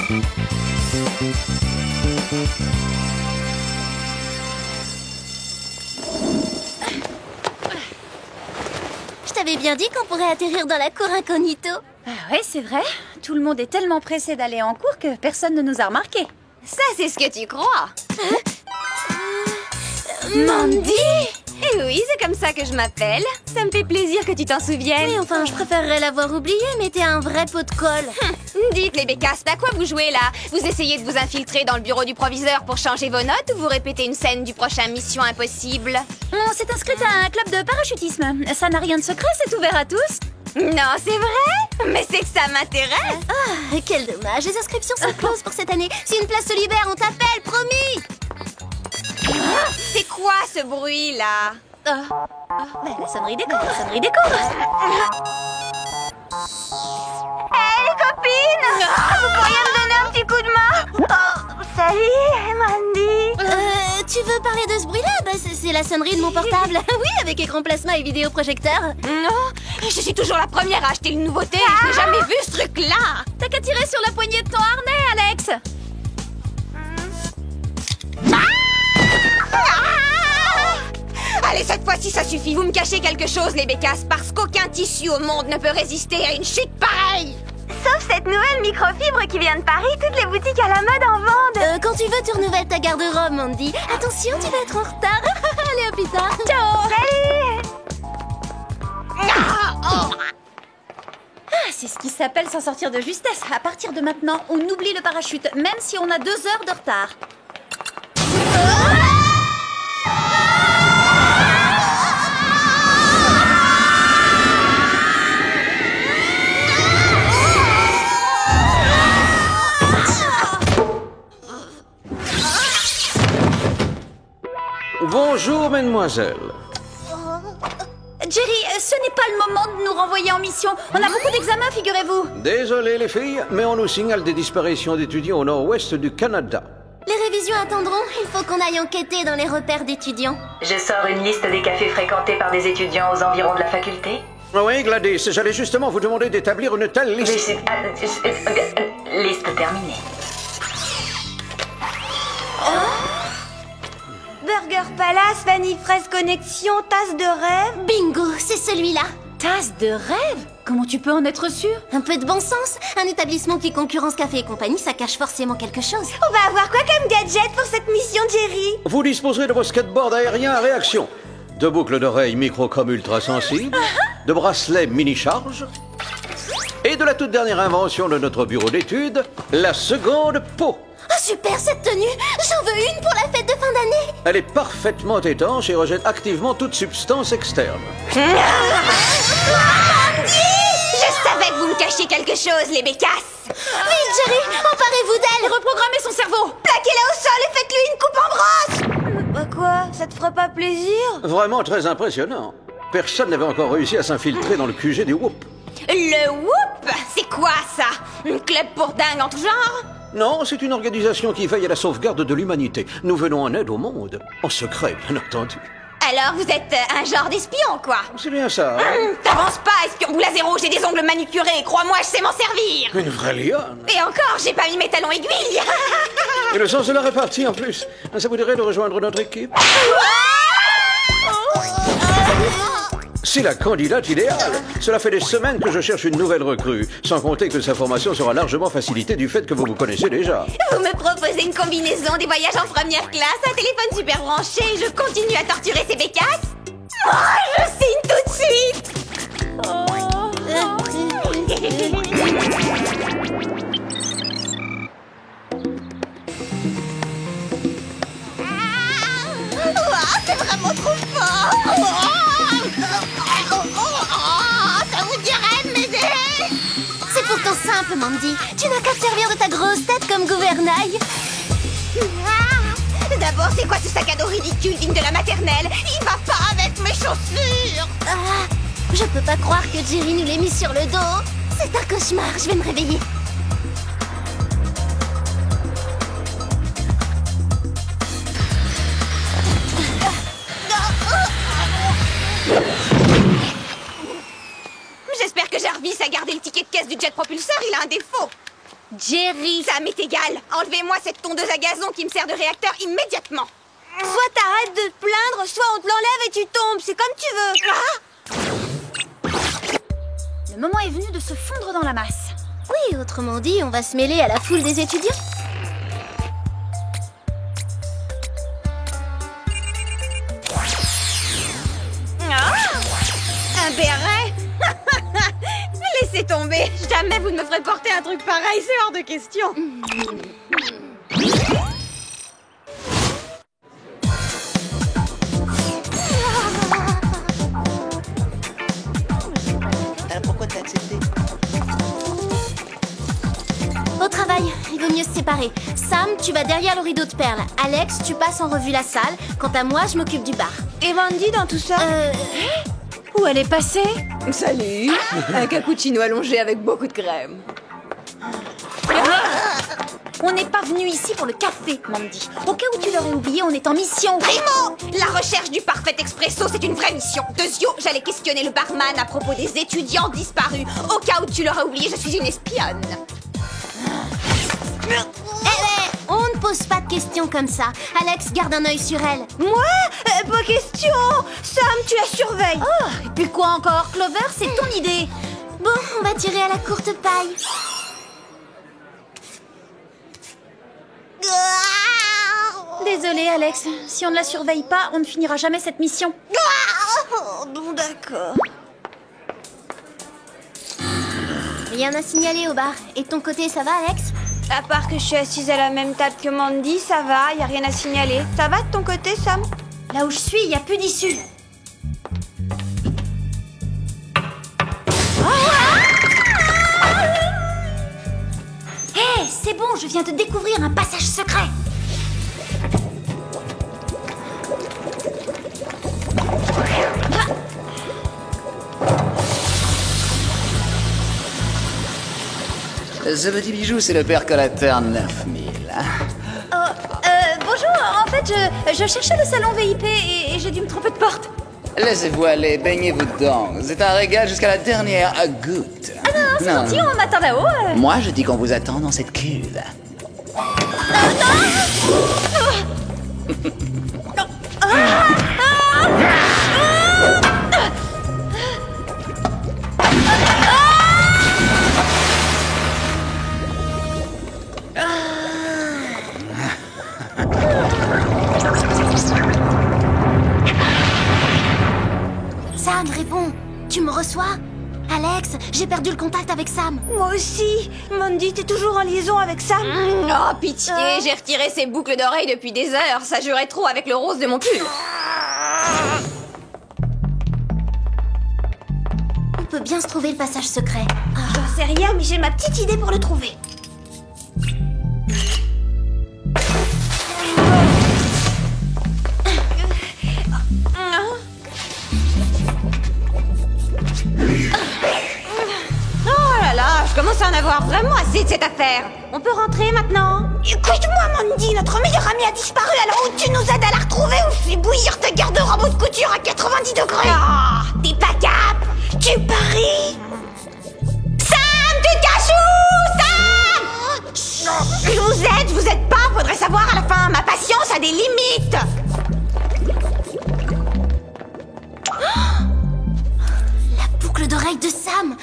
Je t'avais bien dit qu'on pourrait atterrir dans la cour incognito. Ah ouais, c'est vrai. Tout le monde est tellement pressé d'aller en cours que personne ne nous a remarqués. Ça, c'est ce que tu crois. Mandy! Eh oui, c'est comme ça que je m'appelle. Ça me fait plaisir que tu t'en souviennes. Oui, enfin, je préférerais l'avoir oublié, mais t'es un vrai pot de colle. Dites, les bécasses, à quoi vous jouez là? Vous essayez de vous infiltrer dans le bureau du proviseur pour changer vos notes ou vous répétez une scène du prochain Mission Impossible? On s'est inscrite à un club de parachutisme. Ça n'a rien de secret, c'est ouvert à tous. Non, c'est vrai? Mais c'est que ça m'intéresse. Ah, quel dommage, les inscriptions sont closes pour cette année. Si une place se libère, on t'appelle, promis! C'est quoi ce bruit là? La sonnerie des cours, la sonnerie des cours. Hé les copines! Vous pourriez me donner un petit coup de main? Oh, salut Mandy! Tu veux parler de ce bruit-là? Bah, c'est la sonnerie de mon portable. Oui, avec écran plasma et vidéoprojecteur. Non, je suis toujours la première à acheter une nouveauté. Je n'ai jamais vu ce truc-là. T'as qu'à tirer sur la poignée de ton harnais, Alex. Allez, cette fois-ci, ça suffit. Vous me cachez quelque chose, les bécasses, parce qu'aucun tissu au monde ne peut résister à une chute pareille. Sauf cette nouvelle microfibre qui vient de Paris. Toutes les boutiques à la mode en vendent. Quand tu veux, tu renouvelles ta garde-robe, Mandy. Attention, tu vas être en retard. Allez, à plus tard. Ciao. Salut! Ah, c'est ce qui s'appelle s'en sortir de justesse. À partir de maintenant, on oublie le parachute, même si on a 2 heures de retard. Bonjour, mesdemoiselles. Jerry, ce n'est pas le moment de nous renvoyer en mission. On a beaucoup d'examens, figurez-vous. Désolé, les filles, mais on nous signale des disparitions d'étudiants au nord-ouest du Canada. Les révisions attendront. Il faut qu'on aille enquêter dans les repères d'étudiants. Je sors une liste des cafés fréquentés par des étudiants aux environs de la faculté. Oui, Gladys, j'allais justement vous demander d'établir une telle liste. Liste terminée. Burger Palace, Vanille Fraise Connexion, tasse de rêve. Bingo, c'est celui-là. Tasse de rêve? Comment tu peux en être sûr? Un peu de bon sens. Un établissement qui concurrence Café et compagnie, ça cache forcément quelque chose. On va avoir quoi comme gadget pour cette mission, Jerry? Vous disposerez de vos skateboards aériens à réaction, de boucles d'oreilles micro-com ultra sensibles, de bracelets mini-charge, et de la toute dernière invention de notre bureau d'études, la seconde peau. Oh, super cette tenue. J'en veux une pour la fête de fin d'année. Elle est parfaitement étanche et rejette activement toute substance externe. Je savais que vous me cachiez quelque chose, les bécasses. Vite, Jerry, emparez-vous d'elle. Reprogrammez son cerveau. Plaquez-la au sol et faites-lui une coupe en brosse. Bah quoi? Ça te fera pas plaisir? Vraiment très impressionnant. Personne n'avait encore réussi à s'infiltrer dans le QG du Whoop. Le Whoop? C'est quoi ça? Un club pour dingue en tout genre? Non, c'est une organisation qui veille à la sauvegarde de l'humanité. Nous venons en aide au monde. En secret, bien entendu. Alors vous êtes un genre d'espion, quoi? C'est bien ça. T'avances pas, espion boule à zéro, j'ai des ongles manucurés, crois-moi, je sais m'en servir. Une vraie lionne. Et encore, j'ai pas mis mes talons aiguilles. Et le sens de la répartie en plus. Ça vous dirait de rejoindre notre équipe? C'est la candidate idéale. Cela fait des semaines que je cherche une nouvelle recrue. Sans compter que sa formation sera largement facilitée du fait que vous vous connaissez déjà. Vous me proposez une combinaison, des voyages en première classe, un téléphone super branché, et je continue à torturer ces bécasses? Moi, je signe tout de suite. C'est vraiment trop fort. Ça vous dirait de m'aider? C'est pourtant simple, Mandy. Tu n'as qu'à te servir de ta grosse tête comme gouvernail. D'abord, c'est quoi ce sac à dos ridicule digne de la maternelle? Il va pas avec mes chaussures. Je peux pas croire que Jerry nous l'ait mis sur le dos. C'est un cauchemar, je vais me réveiller. J'espère que Jarvis a gardé le ticket de caisse du jet propulseur, il a un défaut. Jerry. Ça m'est égal. Enlevez-moi cette tondeuse à gazon qui me sert de réacteur immédiatement. Soit t'arrêtes de te plaindre, soit on te l'enlève et tu tombes. C'est comme tu veux. Le moment est venu de se fondre dans la masse. Oui, autrement dit, on va se mêler à la foule des étudiants. Un béret. Laissez tomber. Jamais vous ne me ferez porter un truc pareil, c'est hors de question. Pourquoi t'as accepté? Au travail, il vaut mieux se séparer. Sam, tu vas derrière le rideau de perles. Alex, tu passes en revue la salle. Quant à moi, je m'occupe du bar. Et Mandy dans tout ça Où elle est passée? Salut. Un cappuccino allongé avec beaucoup de crème. On n'est pas venu ici pour le café, Mandy. Au cas où tu l'aurais oublié, on est en mission. Primo, la recherche du parfait expresso, c'est une vraie mission. Deuxio, j'allais questionner le barman à propos des étudiants disparus. Au cas où tu l'aurais oublié, je suis une espionne. On ne pose pas de questions comme ça. Alex, garde un œil sur elle. Moi Pas question. Sam, tu la surveilles. Oh, et puis quoi encore? Clover, c'est ton idée. Bon, on va tirer à la courte paille. Désolée, Alex. Si on ne la surveille pas, on ne finira jamais cette mission. Bon, d'accord. Rien à signaler au bar. Et de ton côté, ça va, Alex? À part que je suis assise à la même table que Mandy, ça va, y a rien à signaler. Ça va de ton côté, Sam? Là où je suis, il n'y a plus d'issue. Hé, c'est bon, je viens de découvrir un passage secret. Ce petit bijou, c'est le percolateur 9000. Bonjour, en fait, je cherchais le salon VIP et j'ai dû me tromper de porte. Laissez-vous aller, baignez-vous dedans. C'est un régal jusqu'à la dernière goutte. Ah non, c'est gentil, on m'attend là-haut. Moi, je dis qu'on vous attend dans cette cuve. Sam, réponds. Tu me reçois? Alex, j'ai perdu le contact avec Sam. Moi aussi. Mandy, t'es toujours en liaison avec Sam? Oh, pitié, j'ai retiré ces boucles d'oreilles depuis des heures. Ça jurait trop avec le rose de mon pull. On peut bien se trouver le passage secret. J'en sais rien, mais j'ai ma petite idée pour le trouver. Oh là là, je commence à en avoir vraiment assez de cette affaire. On peut rentrer maintenant? Écoute-moi, Mandy, notre meilleure amie a disparu. Alors où tu nous aides à la retrouver ou je fais bouillir ta garde-robe de couture à 90 degrés. Ah, t'es pas cap. Tu paries. Sam, tu te caches où? Sam! Je vous aide pas. Faudrait savoir à la fin. Ma patience a des limites. La boucle d'oreille de Sam.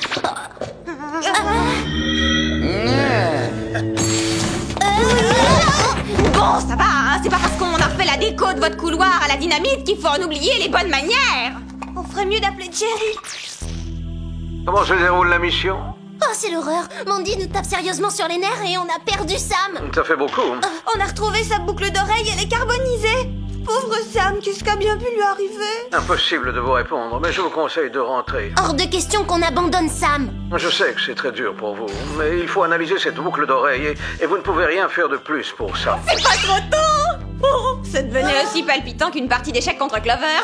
Bon, ça va, hein. C'est pas parce qu'on a refait la déco de votre couloir à la dynamite qu'il faut en oublier les bonnes manières. On ferait mieux d'appeler Jerry. Comment se déroule la mission? Oh, c'est l'horreur. Mandy nous tape sérieusement sur les nerfs et on a perdu Sam. Ça fait beaucoup. On a retrouvé sa boucle d'oreille, elle est carbonisée. Pauvre Sam, qu'est-ce qui a bien pu lui arriver? Impossible de vous répondre, mais je vous conseille de rentrer. Hors de question qu'on abandonne Sam. Je sais que c'est très dur pour vous, mais il faut analyser cette boucle d'oreille et vous ne pouvez rien faire de plus pour ça. C'est pas trop tôt. Oh, ça devenait aussi palpitant qu'une partie d'échecs contre Clover.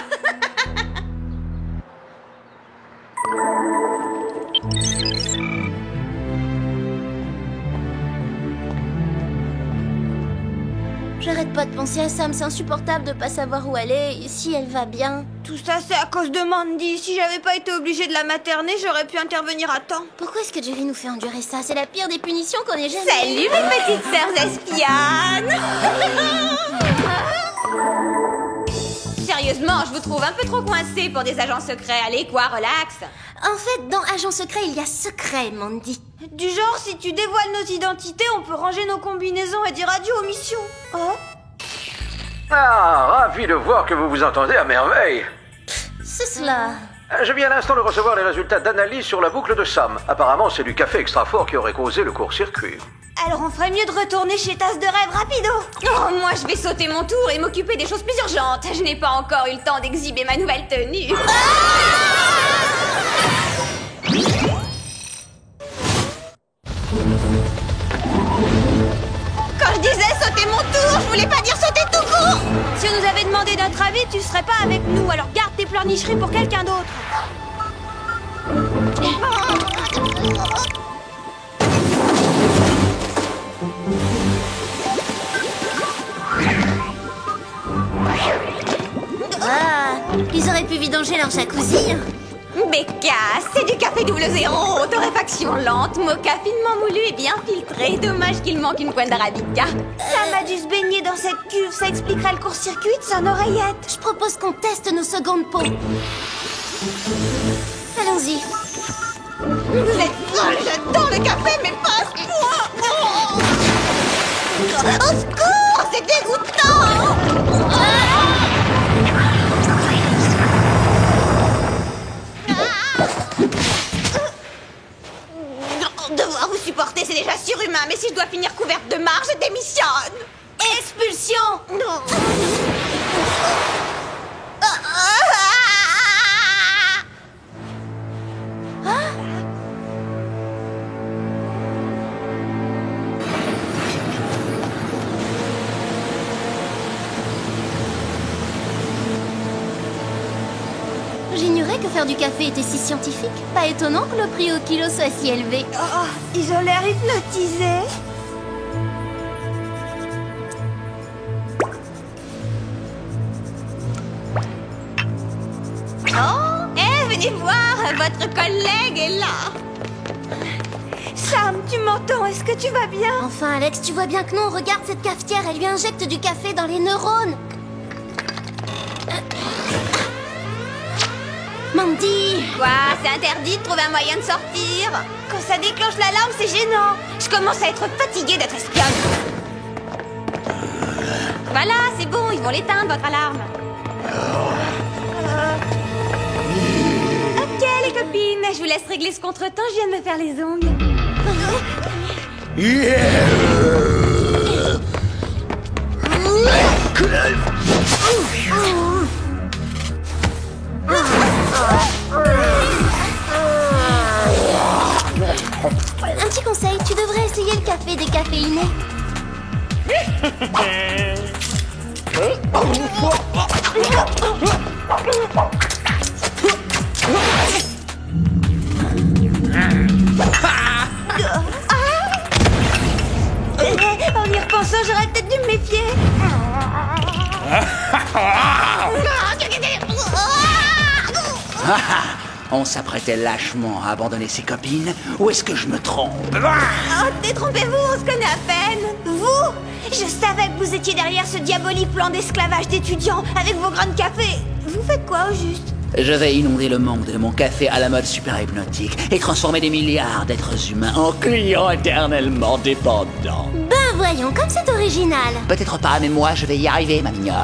J'arrête pas de penser à Sam, c'est insupportable de pas savoir où elle est et si elle va bien. Tout ça, c'est à cause de Mandy. Si j'avais pas été obligée de la materner, j'aurais pu intervenir à temps. Pourquoi est-ce que Jerry nous fait endurer ça? C'est la pire des punitions qu'on ait jamais. Salut mes petites sœurs espionnes. Sérieusement, je vous trouve un peu trop coincés pour des agents secrets. Allez quoi, relax. En fait, dans Agent Secret, il y a secret, Mandy. Du genre, si tu dévoiles nos identités, on peut ranger nos combinaisons et dire adieu aux missions. Oh. Ah, ravi de voir que vous vous entendez à merveille. C'est cela. Je viens à l'instant de recevoir les résultats d'analyse sur la boucle de Sam. Apparemment, c'est du café extra fort qui aurait causé le court-circuit. Alors on ferait mieux de retourner chez Tasse de Rêve rapido. Oh, moi je vais sauter mon tour et m'occuper des choses plus urgentes. Je n'ai pas encore eu le temps d'exhiber ma nouvelle tenue. Quand je disais sauter mon tour, je voulais pas dire sauter tout court. Si on nous avait demandé notre avis, tu serais pas avec nous. Alors garde tes pleurnicheries pour quelqu'un d'autre. Ah, ils auraient pu vidanger leur jacuzzi. Becca, c'est du café 00, torréfaction lente, mocha finement moulu et bien filtré. Dommage qu'il manque une pointe d'arabica. Sam a dû se baigner dans cette cuve, ça expliquerait le court-circuit de son oreillette. Je propose qu'on teste nos secondes peaux. Allons-y. Vous êtes folle, j'adore le café, mais pas à ce point. Au secours, c'est dégoûtant. Devoir vous supporter, c'est déjà surhumain, mais si je dois finir couverte de marre, je démissionne. Expulsion. Non. J'ignorais que faire du café était si scientifique. Pas étonnant que le prix au kilo soit si élevé. Oh, ils ont l'air hypnotisés. Oh, venez voir, votre collègue est là. Sam, tu m'entends? Est-ce que tu vas bien? Enfin, Alex, tu vois bien que non. Regarde cette cafetière, elle lui injecte du café dans les neurones. Mandy! Quoi? C'est interdit de trouver un moyen de sortir? Quand ça déclenche l'alarme, c'est gênant. Je commence à être fatiguée d'être espionne. Voilà, c'est bon, ils vont l'éteindre, votre alarme. Ok, les copines, je vous laisse régler ce contretemps, je viens de me faire les ongles. Un petit conseil, tu devrais essayer le café décaféiné. En y repensant, j'aurais peut-être dû me méfier. On s'apprêtait lâchement à abandonner ses copines. Ou est-ce que je me trompe? Oh, détrompez-vous, on se connaît à peine. Vous? Je savais que vous étiez derrière ce diabolique plan d'esclavage d'étudiants avec vos grains de café. Vous faites quoi au juste? Je vais inonder le monde de mon café à la mode super hypnotique et transformer des milliards d'êtres humains en clients éternellement dépendants. Ben voyons, comme c'est original. Peut-être pas, mais moi je vais y arriver, ma mignonne.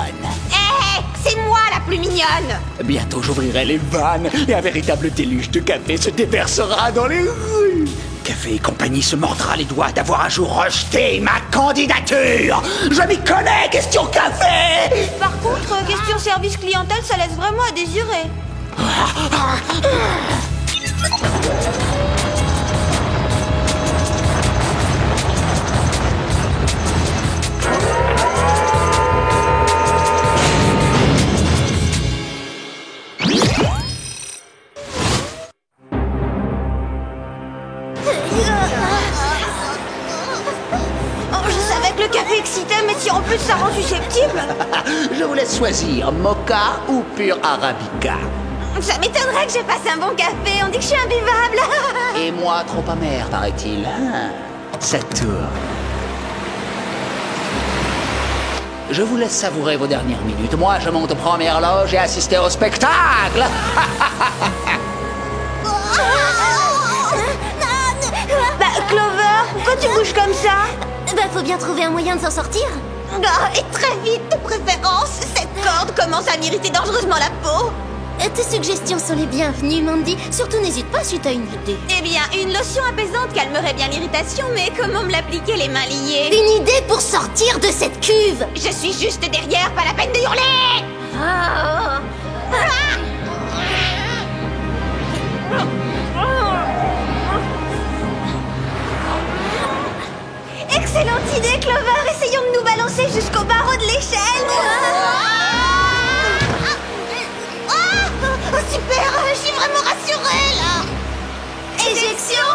C'est moi la plus mignonne. Bientôt j'ouvrirai les vannes et un véritable déluge de café se déversera dans les rues. Café et compagnie se mordra les doigts d'avoir un jour rejeté ma candidature. Je m'y connais, question café. Par contre, question service clientèle, ça laisse vraiment à désirer. Oh, je savais que le café excitait, mais si en plus ça rend susceptible. Je vous laisse choisir mocha ou pur arabica. Ça m'étonnerait que je fasse un bon café, on dit que je suis imbuvable. Et moi, trop amer, paraît-il. Ça tourne. Je vous laisse savourer vos dernières minutes. Moi, je monte aux premières loges et assister au spectacle. Bah, Clover, pourquoi tu bouges comme ça? Bah, faut bien trouver un moyen de s'en sortir. Et très vite, de préférence. Cette corde commence à m'irriter dangereusement la peau. Tes suggestions sont les bienvenues, Mandy. Surtout, n'hésite pas si t'as une idée. Eh bien, une lotion apaisante calmerait bien l'irritation, mais comment me l'appliquer les mains liées? Une idée pour sortir de cette cuve. Je suis juste derrière, pas la peine de hurler. Excellente idée, Clover. Essayons de nous balancer jusqu'au barreau de l'échelle. Oh, super, je suis vraiment rassurée, là. Éjection.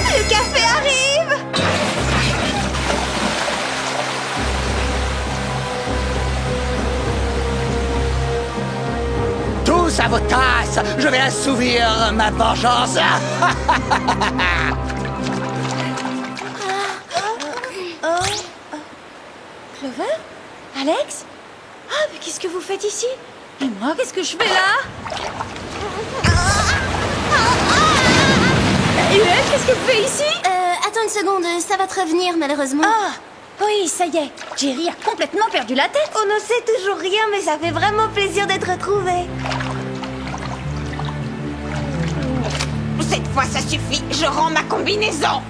Le café arrive. Tous à vos tasses. Je vais assouvir ma vengeance. Clover? Alex? Ah, mais qu'est-ce que vous faites ici? Et moi, qu'est-ce que je fais là? Huel, qu'est-ce que tu fais ici? Attends une seconde, ça va te revenir, malheureusement. Ah, oui, ça y est. Jerry a complètement perdu la tête. On ne sait toujours rien, mais ça fait vraiment plaisir d'être retrouvés. Cette fois, ça suffit. Je rends ma combinaison.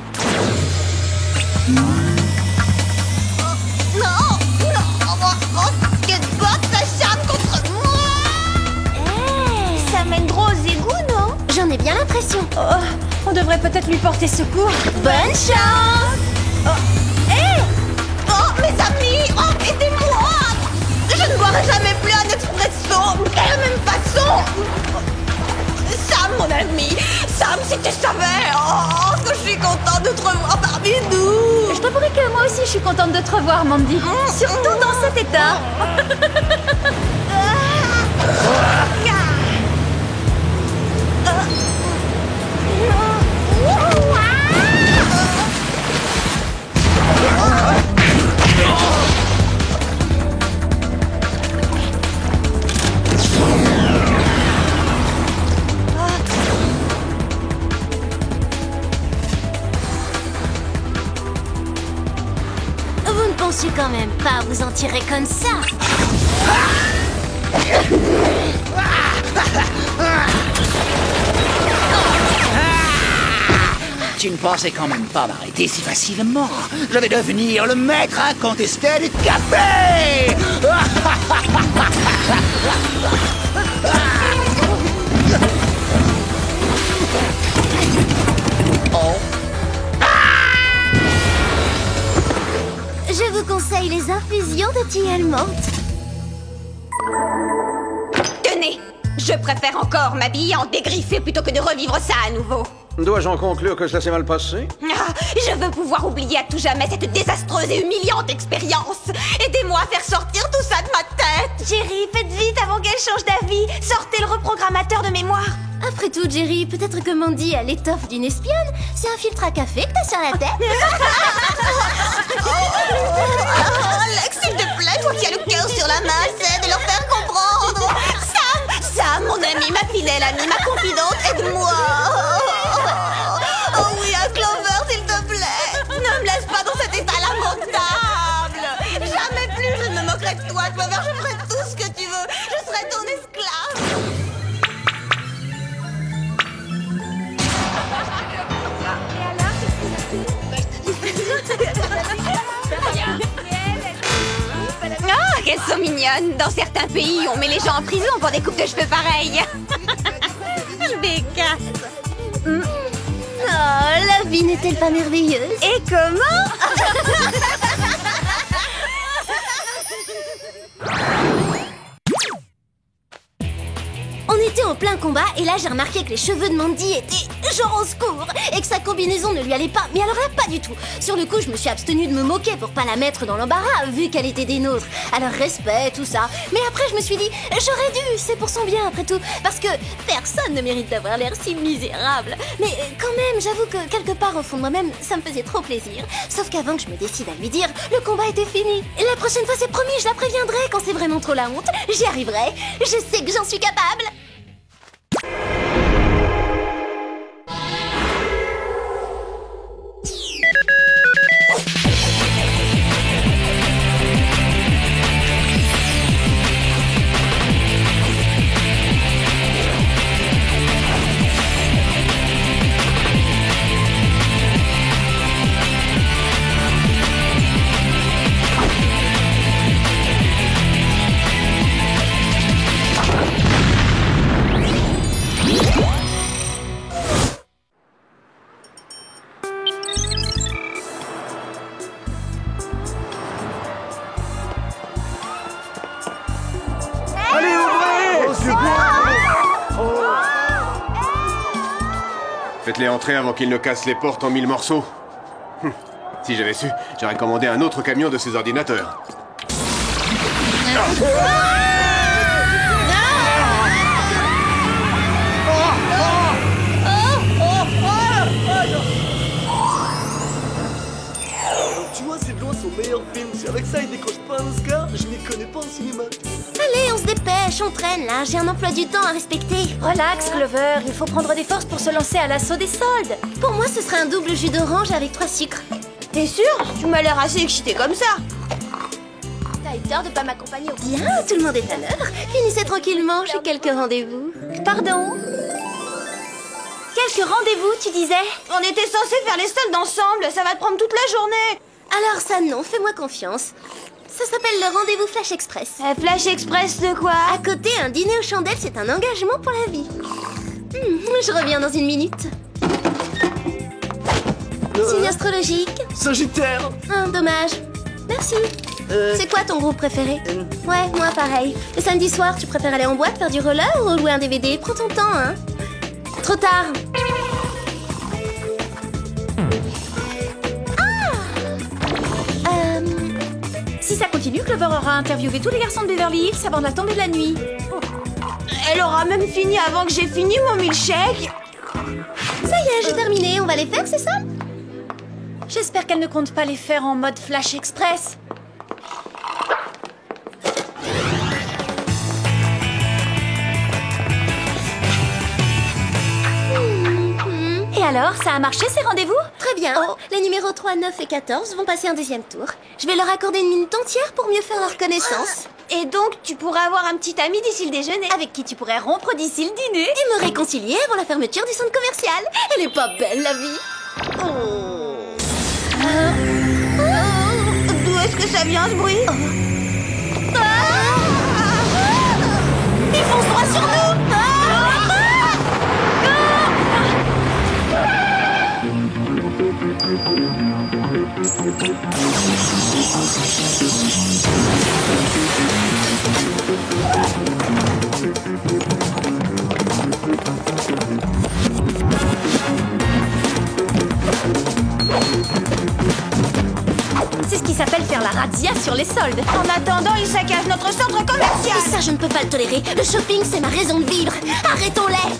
Skateboard s'acharne contre moi. Ça mène droit aux égouts, non? J'en ai bien l'impression. Oh, on devrait peut-être lui porter secours. Bonne chance. Oh, mes amis, aidez-moi. Je ne boirai jamais plus un expresso de la même façon. Sam, mon ami, Sam, si tu savais, que je suis contente de te revoir parmi nous. Je t'avouerai que moi aussi je suis contente de te revoir, Mandy. Surtout dans cet état. Vous ne pensez quand même pas vous en tirer comme ça. Tu ne pensais quand même pas m'arrêter si facilement. Je vais devenir le maître incontesté du café. Je vous conseille les infusions de tilleul menthe. Tenez, je préfère encore m'habiller en dégriffé plutôt que de revivre ça à nouveau. Dois-je en conclure que cela s'est mal passé? Je veux pouvoir oublier à tout jamais cette désastreuse et humiliante expérience. Aidez-moi à faire sortir tout ça de ma tête. Jerry, faites vite avant qu'elle change d'avis. Sortez le reprogrammateur de mémoire. Après tout, Jerry, peut-être que Mandy a l'étoffe d'une espionne. C'est un filtre à café que t'as sur la tête. Alex, s'il te plaît, toi qui as le cœur sur la main, essaie de leur faire comprendre. Sam, mon ami, ma fidèle amie, ma confidente, aide-moi. Oh oui, à Clover, s'il te plaît. Ne me laisse pas dans cet état lamentable. Jamais plus je ne me moquerai de toi, Clover. Je ferai tout ce que tu veux. Je serai ton esclave. Ah, qu'elles sont mignonnes. Dans certains pays, on met les gens en prison pour des coupes de cheveux pareilles. Je m'écasse. Oh, la vie n'est-elle pas merveilleuse? Et comment? On était en plein combat et là j'ai remarqué que les cheveux de Mandy étaient genre au secours et que sa combinaison ne lui allait pas, mais alors là pas du tout. Sur le coup je me suis abstenue de me moquer pour pas la mettre dans l'embarras vu qu'elle était des nôtres. Alors respect, tout ça. Mais après je me suis dit, j'aurais dû, c'est pour son bien après tout. Parce que personne ne mérite d'avoir l'air si misérable. Mais quand même, j'avoue que quelque part au fond de moi-même, ça me faisait trop plaisir. Sauf qu'avant que je me décide à lui dire, le combat était fini. Et la prochaine fois c'est promis, je la préviendrai quand c'est vraiment trop la honte. J'y arriverai, je sais que j'en suis capable. Faites-les entrer avant qu'ils ne cassent les portes en 1000 morceaux. Si j'avais su, j'aurais commandé un autre camion de ces ordinateurs. Tu vois, c'est de loin son meilleur film. Si avec ça il décroche pas un Oscar, je n'y connais pas en cinéma. Allez, on se dépêche, on traîne là, j'ai un emploi du temps à respecter. Relax, Clover, il faut prendre des forces pour se lancer à l'assaut des soldes. Pour moi, ce serait un double jus d'orange avec 3 sucres. T'es sûr? Tu m'as l'air assez excitée comme ça. T'as eu tort de pas m'accompagner au... Bien, tout le monde est à l'heure. Finissez tranquillement, j'ai quelques rendez-vous. Pardon? Quelques rendez-vous, tu disais? On était censés faire les soldes ensemble, ça va te prendre toute la journée. Alors ça non, fais-moi confiance. Ça s'appelle le rendez-vous Flash Express. Flash Express de quoi? À côté, un dîner aux chandelles, c'est un engagement pour la vie. Je reviens dans une minute. Signe astrologique. Sagittaire. Dommage. Merci. C'est quoi ton groupe préféré? Ouais, moi pareil. Le samedi soir, tu préfères aller en boîte, faire du roller ou louer un DVD? Prends ton temps, hein. Trop tard. Si ça continue, Clover aura interviewé tous les garçons de Beverly Hills avant la tombée de la nuit. Elle aura même fini avant que j'ai fini mon milkshake. Ça y est, j'ai terminé. On va les faire, c'est ça? J'espère qu'elle ne compte pas les faire en mode Flash Express. Et alors, ça a marché ces rendez-vous? Très bien. Les numéros 3, 9 et 14 vont passer un deuxième tour. Je vais leur accorder une minute entière pour mieux faire leur connaissance. Et donc, tu pourras avoir un petit ami d'ici le déjeuner. Avec qui tu pourrais rompre d'ici le dîner. Et me réconcilier avant la fermeture du centre commercial. Elle est pas belle, la vie. D'où est-ce que ça vient, ce bruit? Ils foncent droit sur nous. C'est ce qui s'appelle faire la razzia sur les soldes. En attendant, ils saccagent notre centre commercial. Et ça, je ne peux pas le tolérer. Le shopping, c'est ma raison de vivre. Arrêtons-les.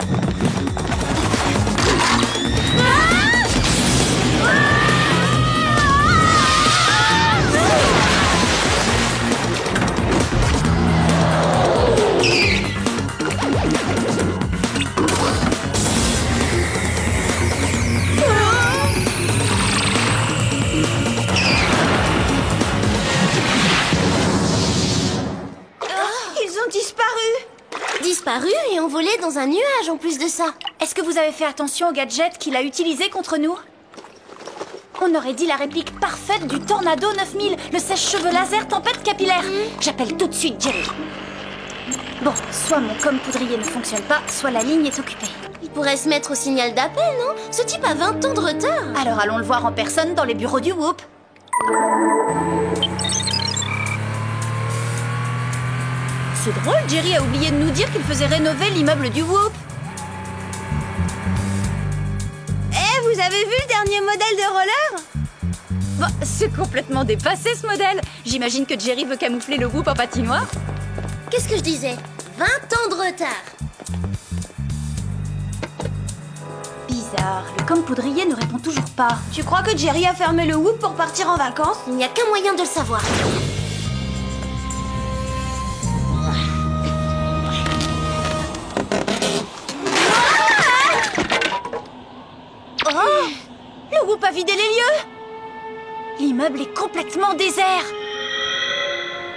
Disparu et envolé dans un nuage en plus de ça. Est-ce que vous avez fait attention au gadget qu'il a utilisé contre nous? On aurait dit la réplique parfaite du Tornado 9000, le sèche-cheveux laser tempête capillaire. J'appelle tout de suite Jerry. Bon, soit mon com-poudrier ne fonctionne pas, soit la ligne est occupée. Il pourrait se mettre au signal d'appel, non? Ce type a 20 ans de retard. Alors allons le voir en personne dans les bureaux du Whoop. C'est drôle, Jerry a oublié de nous dire qu'il faisait rénover l'immeuble du Whoop. Eh, vous avez vu le dernier modèle de roller? Bah, c'est complètement dépassé ce modèle. J'imagine que Jerry veut camoufler le Whoop en patinoire. Qu'est-ce que je disais? 20 ans de retard. Bizarre, le com poudrier ne répond toujours pas. Tu crois que Jerry a fermé le Whoop pour partir en vacances? Il n'y a qu'un moyen de le savoir. Oh! Le Whoop a vidé les lieux! L'immeuble est complètement désert.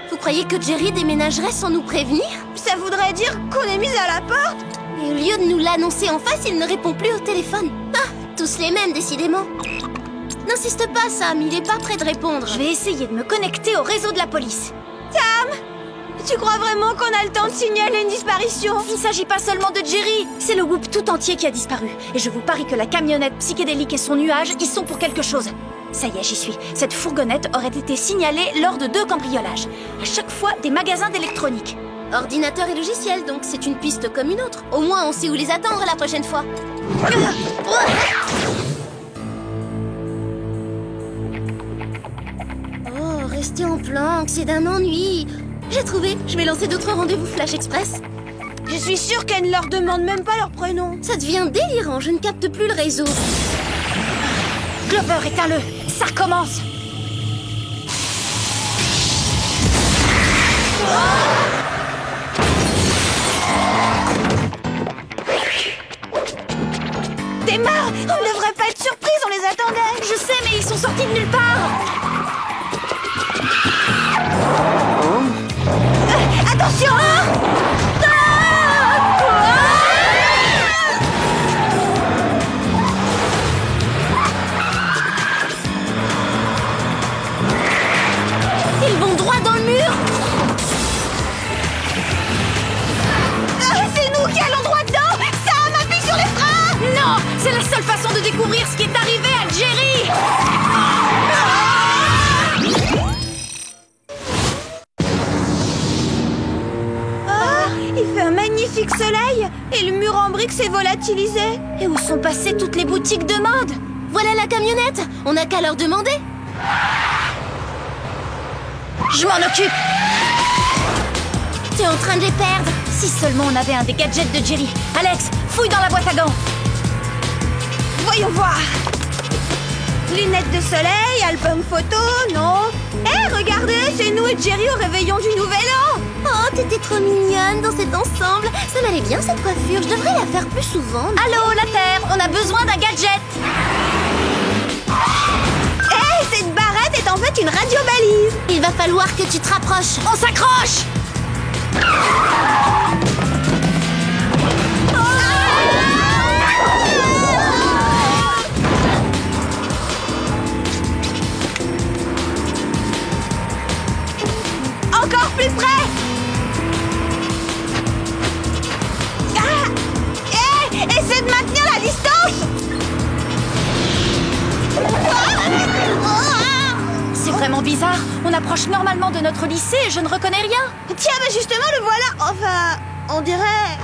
Vous croyez que Jerry déménagerait sans nous prévenir? Ça voudrait dire qu'on est mis à la porte? Et au lieu de nous l'annoncer en face, il ne répond plus au téléphone. Ah, tous les mêmes, décidément. N'insiste pas, Sam, il est pas prêt de répondre. Je vais essayer de me connecter au réseau de la police. Sam! Tu crois vraiment qu'on a le temps de signaler une disparition? Il ne s'agit pas seulement de Jerry, c'est le Whoop tout entier qui a disparu. Et je vous parie que la camionnette psychédélique et son nuage y sont pour quelque chose. Ça y est, j'y suis. Cette fourgonnette aurait été signalée lors de 2 cambriolages. À chaque fois, des magasins d'électronique. Ordinateur et logiciel, donc c'est une piste comme une autre. Au moins, on sait où les attendre la prochaine fois. Oh, rester en planque, c'est d'un ennui. J'ai trouvé, je vais lancer d'autres rendez-vous Flash Express. Je suis sûre qu'elle ne leur demande même pas leur prénom. Ça devient délirant, je ne capte plus le réseau. Glover, éteins-le. Ça recommence. Démarre! On ne devrait pas être surprise, on les attendait. Je sais, mais ils sont sortis de nulle part. Attention! Ils vont droit dans le mur. C'est nous qui allons droit dedans. Sam, appuie sur les freins. Non, c'est la seule façon de découvrir ce qui est arrivé à Jerry. Il fait un magnifique soleil et le mur en briques s'est volatilisé. Et où sont passées toutes les boutiques de mode? Voilà la camionnette. On n'a qu'à leur demander. Je m'en occupe. T'es en train de les perdre. Si seulement on avait un des gadgets de Jerry. Alex, fouille dans la boîte à gants. Voyons voir. Lunettes de soleil, album photo, non. Eh, regardez, c'est nous et Jerry au réveillon du Nouvel An. Oh, t'étais trop mignonne dans cet ensemble. Ça m'allait bien cette coiffure. Je devrais la faire plus souvent. Allô, la Terre, on a besoin d'un gadget. Eh, cette barrette est en fait une radio-balise. Il va falloir que tu te rapproches. On s'accroche. Encore plus près. Essaie de maintenir la distance. C'est vraiment bizarre. On approche normalement de notre lycée et je ne reconnais rien. Tiens, mais justement, le voilà. Enfin, on dirait...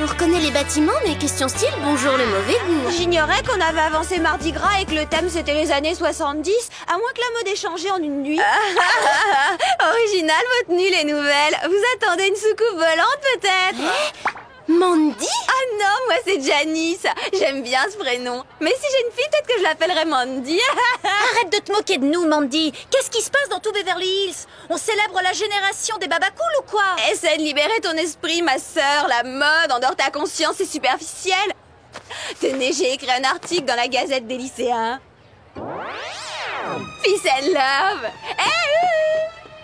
On reconnaît les bâtiments, mais question style, bonjour le mauvais goût. J'ignorais qu'on avait avancé Mardi Gras et que le thème c'était les années 70, à moins que la mode ait changé en une nuit. Original votre tenue, les nouvelles. Vous attendez une soucoupe volante peut-être? Mandy? Ah non, moi c'est Janice. J'aime bien ce prénom. Mais si j'ai une fille, peut-être que je l'appellerai Mandy. Arrête de te moquer de nous, Mandy. Qu'est-ce qui se passe dans tout Beverly Hills? On célèbre la génération des babacools ou quoi? Essaie de libérer ton esprit, ma sœur. La mode endort ta conscience, c'est superficiel. Tenez, j'ai écrit un article dans la Gazette des lycéens. Peace and love.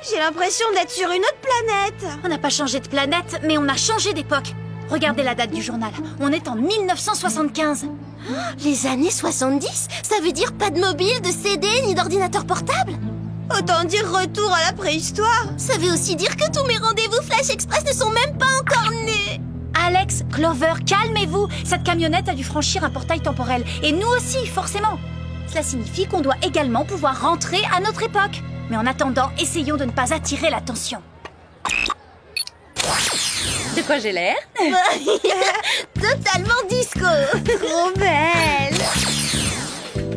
J'ai l'impression d'être sur une autre planète. On n'a pas changé de planète, mais on a changé d'époque. Regardez la date du journal. On est en 1975. Les années 70? Ça veut dire pas de mobile, de CD, ni d'ordinateur portable? Autant dire retour à la préhistoire. Ça veut aussi dire que tous mes rendez-vous Flash Express ne sont même pas encore nés. Alex, Clover, calmez-vous. Cette camionnette a dû franchir un portail temporel. Et nous aussi, forcément. Cela signifie qu'on doit également pouvoir rentrer à notre époque. Mais en attendant, essayons de ne pas attirer l'attention. De quoi j'ai l'air? Totalement disco. Trop belle.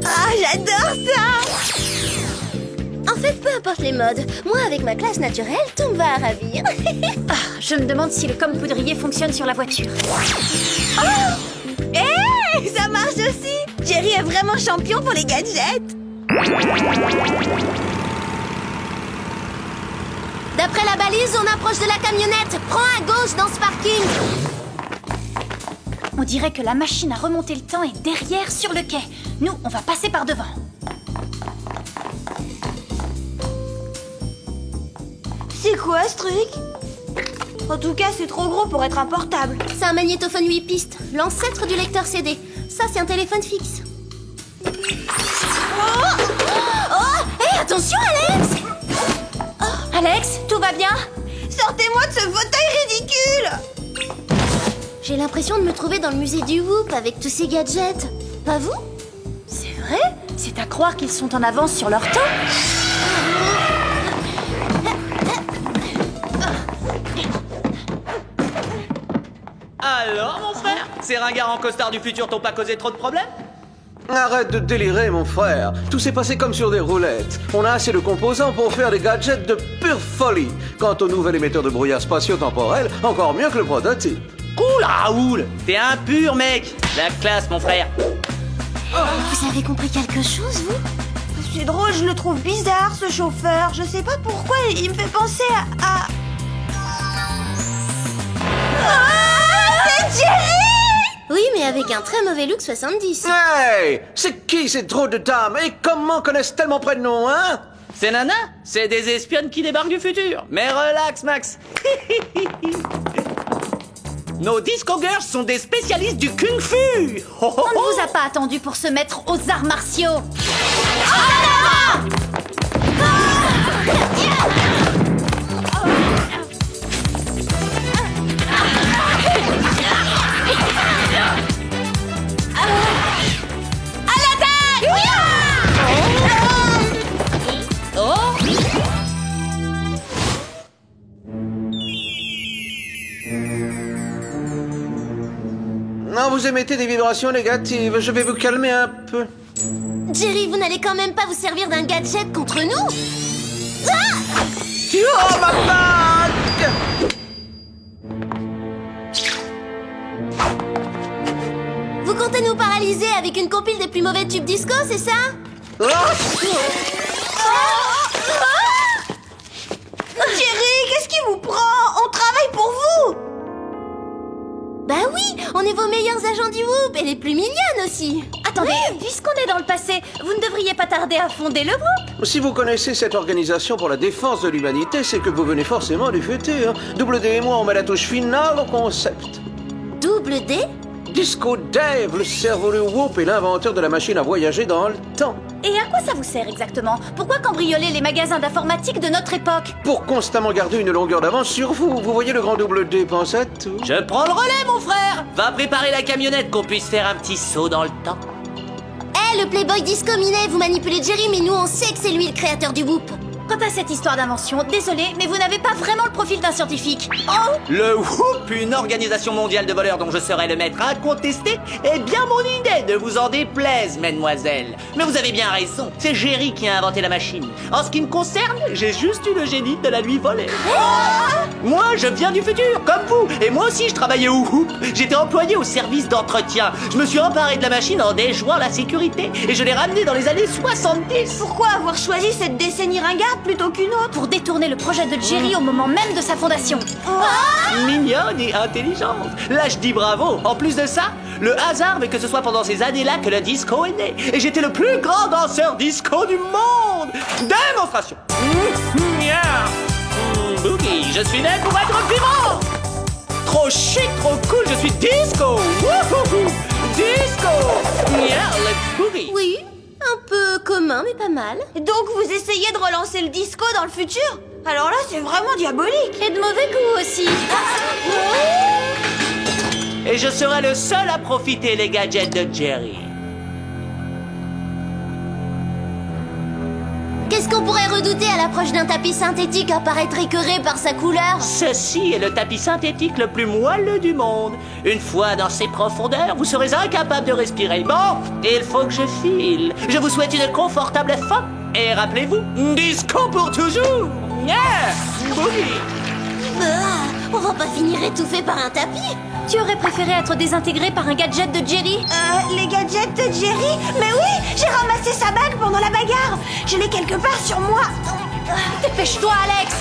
Ah, j'adore ça. En fait, peu importe les modes, moi avec ma classe naturelle, tout me va à ravir. Je me demande si le comme-poudrier fonctionne sur la voiture. Hé, ça marche aussi. Jerry est vraiment champion pour les gadgets. D'après la balise, on approche de la camionnette. Prends à gauche dans ce parking. On dirait que la machine à remonter le temps est derrière sur le quai. Nous, on va passer par devant. C'est quoi ce truc? En tout cas, c'est trop gros pour être un portable. C'est un magnétophone 8 pistes, l'ancêtre du lecteur CD. Ça, c'est un téléphone fixe. Oh, hé, attention, Alex! Alex, tout va bien? Sortez-moi de ce fauteuil ridicule. J'ai l'impression de me trouver dans le musée du Whoop avec tous ces gadgets. Pas vous? C'est vrai? C'est à croire qu'ils sont en avance sur leur temps. Alors, mon frère, ces ringards en costard du futur t'ont pas causé trop de problèmes? Arrête de délirer, mon frère. Tout s'est passé comme sur des roulettes. On a assez de composants pour faire des gadgets de pure folie. Quant au nouvel émetteur de brouillard spatio-temporel, encore mieux que le prototype. Cool, Raoul. T'es un pur mec. La classe, mon frère. Vous avez compris quelque chose, vous? C'est drôle, je le trouve bizarre, ce chauffeur. Je sais pas pourquoi, il me fait penser à... Ah, c'est Jerry! Oui, mais avec un très mauvais look 70. Hey! C'est qui ces drôles de dames? Et comment connaissent tellement près de nous, hein? C'est Nana. C'est des espionnes qui débarquent du futur. Mais relax, Max. Nos disco girls sont des spécialistes du kung-fu. On ne vous a pas attendu pour se mettre aux arts martiaux. Non, vous émettez des vibrations négatives. Je vais vous calmer un peu. Jerry, vous n'allez quand même pas vous servir d'un gadget contre nous? Oh, ma bague! Vous comptez nous paralyser avec une compile des plus mauvais tubes disco, c'est ça? Jerry, qu'est-ce qui vous prend? On travaille pour vous! Bah oui, on est vos meilleurs agents du Whoop et les plus mignonnes aussi. Attendez, puisqu'on est dans le passé, vous ne devriez pas tarder à fonder le groupe. Si vous connaissez cette organisation pour la défense de l'humanité, c'est que vous venez forcément du futur. Double D et moi, on met la touche finale au concept. Double D? Disco Dave, le cerveau du Whoop et l'inventeur de la machine à voyager dans le temps. Et à quoi ça vous sert exactement? Pourquoi cambrioler les magasins d'informatique de notre époque? Pour constamment garder une longueur d'avance sur vous. Vous voyez le grand double D, pense à tout. Je prends le relais, mon frère. Va préparer la camionnette qu'on puisse faire un petit saut dans le temps. Le Playboy Disco Minet, vous manipulez Jerry, mais nous on sait que c'est lui le créateur du Whoop. Quant à cette histoire d'invention, désolé, mais vous n'avez pas vraiment le profil d'un scientifique. Oh! Le Whoop, une organisation mondiale de voleurs dont je serai le maître incontesté, est bien mon idée, ne vous en déplaise, mademoiselle. Mais vous avez bien raison, c'est Jerry qui a inventé la machine. En ce qui me concerne, j'ai juste eu le génie de la lui voler. Moi, je viens du futur, comme vous, et moi aussi je travaillais au Whoop. J'étais employé au service d'entretien. Je me suis emparé de la machine en déjouant la sécurité, et je l'ai ramenée dans les années 70. Pourquoi avoir choisi cette décennie ringarde plutôt qu'une autre? Pour détourner le projet de Jerry au moment même de sa fondation. Mignonne et intelligente. Là, je dis bravo. En plus de ça, le hasard veut que ce soit pendant ces années-là que le disco est né. Et j'étais le plus grand danseur disco du monde. Démonstration. Boogie, je suis né pour être vivant. Trop chic, trop cool, je suis disco. Wouhou. Disco. Yeah, let's boogie. Oui, un peu commun, mais pas mal. Donc vous essayez de relancer le disco dans le futur? Alors là, c'est vraiment diabolique. Et de mauvais goût aussi. Et je serai le seul à profiter des gadgets de Jerry. Qu'est-ce qu'on pourrait redouter à l'approche d'un tapis synthétique apparaître écœuré par sa couleur? Ceci est le tapis synthétique le plus moelleux du monde. Une fois dans ses profondeurs, vous serez incapable de respirer. Bon, il faut que je file. Je vous souhaite une confortable fin. Et rappelez-vous, disco pour toujours. Yeah, boogie. On va pas finir étouffé par un tapis. Tu aurais préféré être désintégré par un gadget de Jerry? Les gadgets de Jerry? Mais oui, j'ai ramassé sa bague pendant la bagarre. Je l'ai quelque part sur moi. Dépêche-toi, Alex.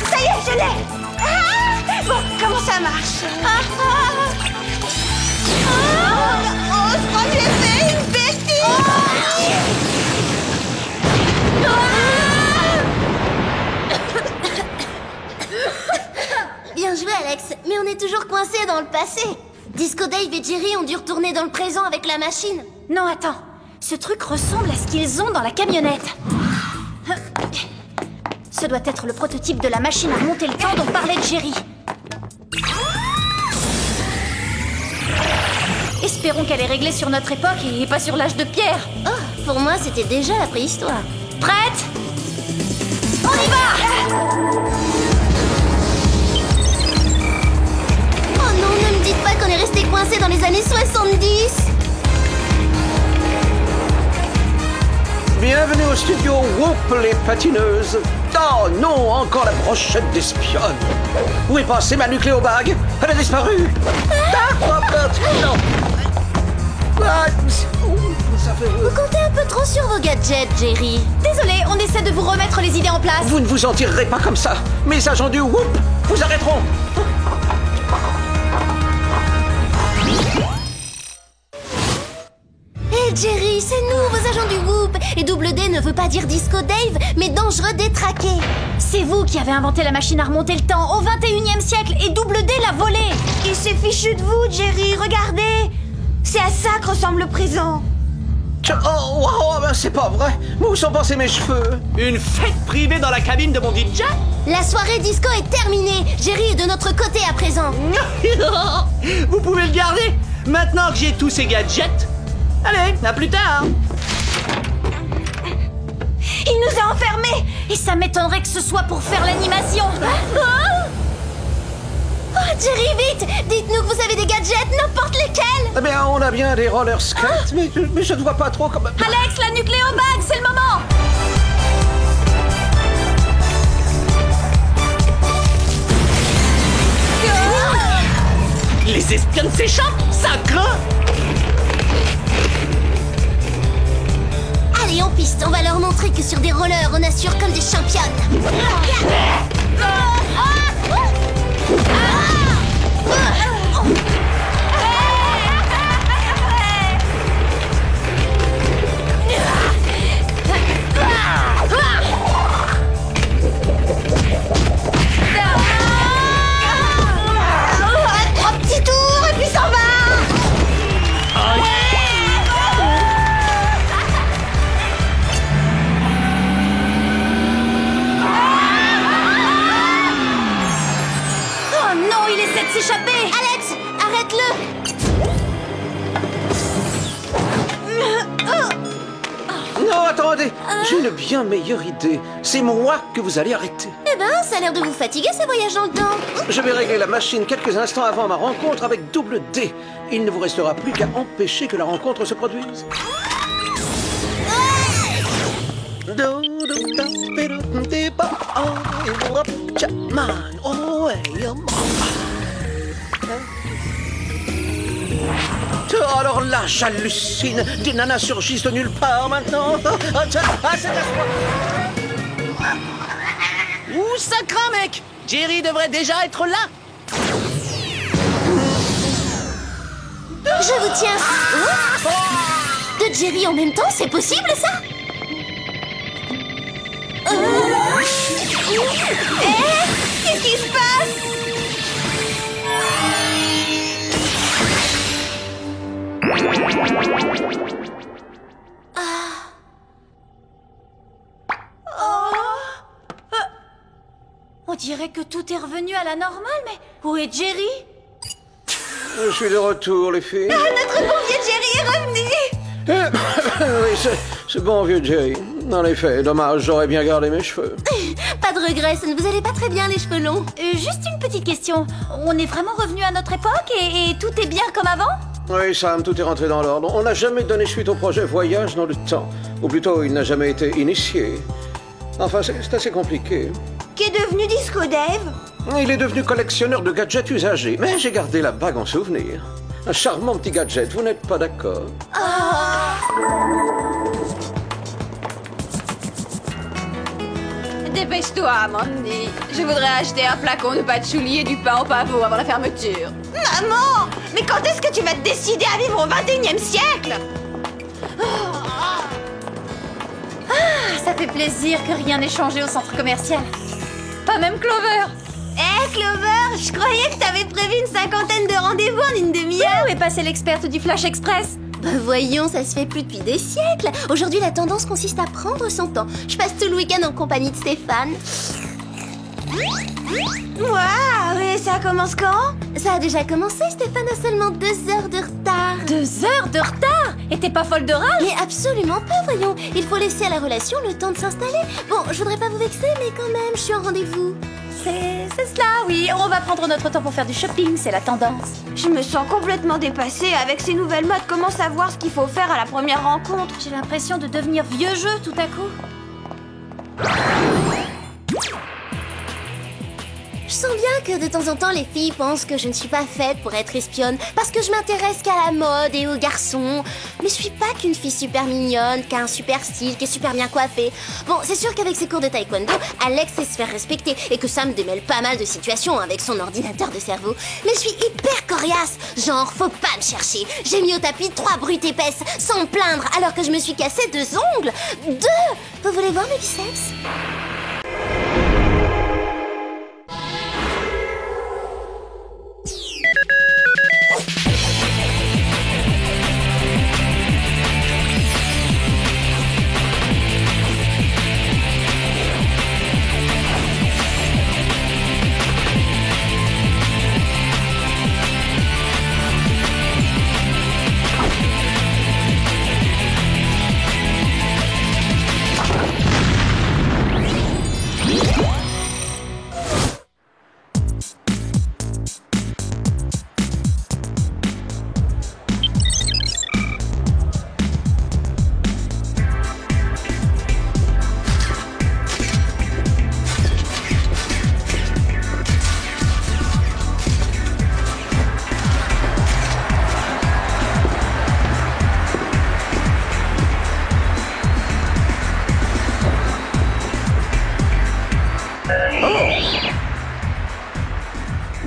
Ça y est, je l'ai. Bon, comment ça marche? Je crois que j'ai fait une bêtise. Bien joué, Alex, mais on est toujours coincé dans le passé. Disco Dave et Jerry ont dû retourner dans le présent avec la machine. Non, attends. Ce truc ressemble à ce qu'ils ont dans la camionnette. Ce doit être le prototype de la machine à remonter le temps dont parlait Jerry. Espérons qu'elle est réglée sur notre époque et pas sur l'âge de pierre. Oh, pour moi, c'était déjà la préhistoire. Prête? On y va! Oh non, ne me dites pas qu'on est resté coincé dans les années 70. Bienvenue au studio Whoop les patineuses. Oh non, encore la brochette d'espionne. Où est passée ma nucléobague? Elle a disparu. Non. Ça fait... Vous comptez un peu trop sur vos gadgets, Jerry. Désolé, on essaie de vous remettre les idées en place. Vous ne vous en tirerez pas comme ça. Mes agents du Whoop vous arrêteront. Hé Jerry, c'est nous, vos agents du Whoop. Et Double D ne veut pas dire Disco Dave, mais dangereux détraqué. C'est vous qui avez inventé la machine à remonter le temps au 21e siècle et Double D l'a volée. Il s'est fichu de vous, Jerry, regardez. C'est à ça que ressemble le présent. Oh, wow, ben c'est pas vrai. Où sont passés mes cheveux? Une fête privée dans la cabine de mon DJ? La soirée disco est terminée. Jerry est de notre côté à présent. Vous pouvez le garder. Maintenant que j'ai tous ces gadgets. Allez, à plus tard. Il nous a enfermés. Et ça m'étonnerait que ce soit pour faire l'animation. Oh, Jerry, vite! Dites-nous que vous avez des gadgets, n'importe lesquels! Eh bien, on a bien des roller skates, mais je ne vois pas trop comment... Alex, la nucléobague, c'est le moment! Les espionnes s'échappent, ça craint! Allez, on piste, on va leur montrer que sur des rollers, on assure comme des championnes! Trois petits tours et puis s'en va. Oh non, il essaie de s'échapper! Alex, arrête-le! Non, attendez, j'ai une bien meilleure idée. C'est moi que vous allez arrêter. Eh ben, ça a l'air de vous fatiguer, ce voyage dans le temps. Je vais régler la machine quelques instants avant ma rencontre avec Double D. Il ne vous restera plus qu'à empêcher que la rencontre se produise. Alors là, j'hallucine. Des nanas surgissent de nulle part maintenant. C'est à soi. Ouh, ça craint, mec! Jerry devrait déjà être là! Je vous tiens. De Jerry en même temps, c'est possible, ça? Qu'est-ce qui se passe? On dirait que tout est revenu à la normale, mais où est Jerry? Je suis de retour, les filles. Notre bon vieux Jerry est revenu. Oui, ce bon vieux Jerry. En effet, dommage, j'aurais bien gardé mes cheveux. Pas de regret, ça ne vous allait pas très bien les cheveux longs. Juste une petite question. On est vraiment revenu à notre époque et tout est bien comme avant? Oui, Sam, tout est rentré dans l'ordre. On n'a jamais donné suite au projet Voyage dans le temps. Ou plutôt, il n'a jamais été initié. Enfin, c'est assez compliqué. Qu'est devenu Disco Dave? Il est devenu collectionneur de gadgets usagés, mais j'ai gardé la bague en souvenir. Un charmant petit gadget, vous n'êtes pas d'accord? Dépêche-toi, Mandy. Je voudrais acheter un flacon de patchouli et du pain au pavot avant la fermeture. Maman! Mais quand est-ce que tu vas te décider à vivre au 21e siècle? Ça fait plaisir que rien n'ait changé au centre commercial. Pas même Clover. Clover, je croyais que t'avais prévu une 50aine de rendez-vous en une demi-heure. Où est passée l'experte du Flash Express? Voyons, ça se fait plus depuis des siècles. Aujourd'hui, la tendance consiste à prendre son temps. Je passe tout le week-end en compagnie de Stéphane. Waouh, et ça commence quand? Ça a déjà commencé, Stéphane a seulement 2 heures de retard. 2 heures de retard? Et t'es pas folle de rage? Mais absolument pas, voyons. Il faut laisser à la relation le temps de s'installer. Bon, je voudrais pas vous vexer, mais quand même, je suis en rendez-vous. C'est cela, oui. On va prendre notre temps pour faire du shopping, c'est la tendance. Je me sens complètement dépassée. Avec ces nouvelles modes, comment savoir ce qu'il faut faire à la première rencontre? J'ai l'impression de devenir vieux jeu tout à coup. Je sens bien que de temps en temps, les filles pensent que je ne suis pas faite pour être espionne parce que je m'intéresse qu'à la mode et aux garçons. Mais je suis pas qu'une fille super mignonne, qui a un super style, qui est super bien coiffée. Bon, c'est sûr qu'avec ses cours de taekwondo, Alex sait se faire respecter et que ça me démêle pas mal de situations avec son ordinateur de cerveau. Mais je suis hyper coriace, genre faut pas me chercher. J'ai mis au tapis 3 brutes épaisses sans me plaindre alors que je me suis cassé 2 ongles. 2! Vous voulez voir mes biceps?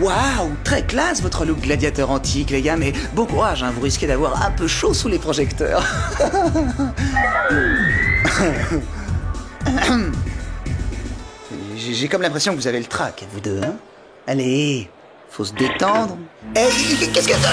Waouh, très classe votre look gladiateur antique, les gars, mais bon courage, hein, vous risquez d'avoir un peu chaud sous les projecteurs. J'ai comme l'impression que vous avez le trac, vous deux, hein. Allez, faut se détendre. Eh, qu'est-ce que c'est?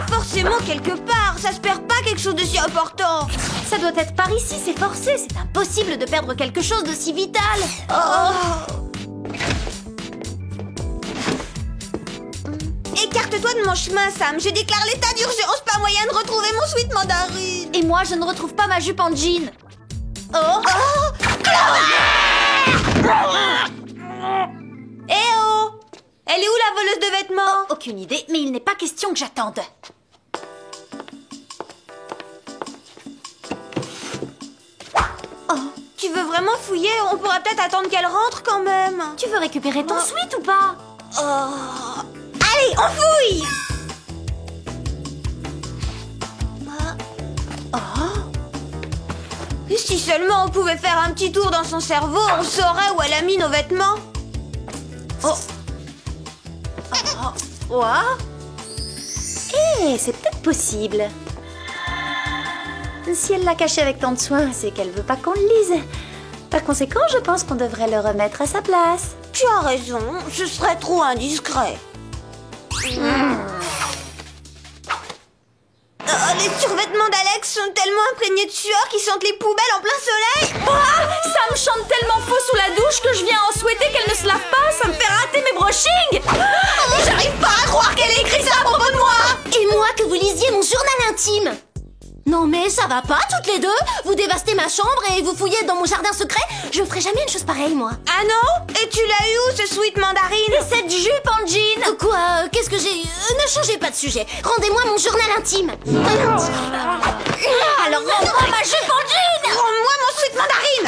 Forcément quelque part, ça se perd pas quelque chose de si important. Ça doit être par ici, c'est forcé, c'est impossible de perdre quelque chose de si vital. Écarte-toi de mon chemin, Sam, je déclare l'état d'urgence, pas moyen de retrouver mon sweat mandarine. Et moi, je ne retrouve pas ma jupe en jean. Elle est où la voleuse de vêtements? Aucune idée, mais il n'est pas question que j'attende. Tu veux vraiment fouiller? On pourrait peut-être attendre qu'elle rentre quand même. Tu veux récupérer ton sweat ou pas? Allez, on fouille! Et si seulement on pouvait faire un petit tour dans son cerveau, on saurait où elle a mis nos vêtements. C'est peut-être possible. Si elle l'a caché avec tant de soin, c'est qu'elle veut pas qu'on le lise. Par conséquent, je pense qu'on devrait le remettre à sa place. Tu as raison, ce serait trop indiscret. Les survêtements d'Alex sont tellement imprégnés de sueur qu'ils sentent les poubelles en plein soleil. Ça me chante tellement faux sous la douche que je viens en souhaiter qu'elle ne se lave pas. Ça me fait rater mes brushings. J'arrive pas à croire qu'elle ait écrit ça à propos de moi. Et moi que vous lisiez mon journal intime. Non mais ça va pas toutes les deux. Vous dévastez ma chambre et vous fouillez dans mon jardin secret. Je ferai jamais une chose pareille moi. Ah non? Et tu l'as eu où ce sweet mandarine? Et cette jupe en jean? Quoi? Qu'est-ce que j'ai... Ne changez pas de sujet. Rendez-moi mon journal intime. Alors rends-moi ma jupe en jean. Rends-moi mon sweet mandarine.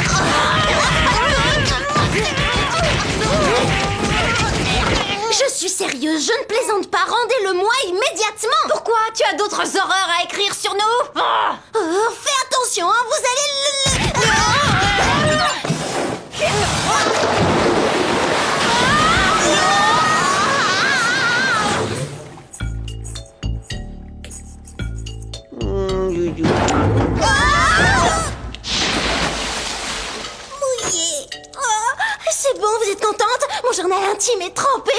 Je suis sérieuse, je ne plaisante pas. Rendez-le-moi immédiatement. Pourquoi? Tu as d'autres horreurs à écrire sur nous? Fais attention, hein, vous allez mouillé. C'est bon, vous êtes contente? Mon journal intime est trempé.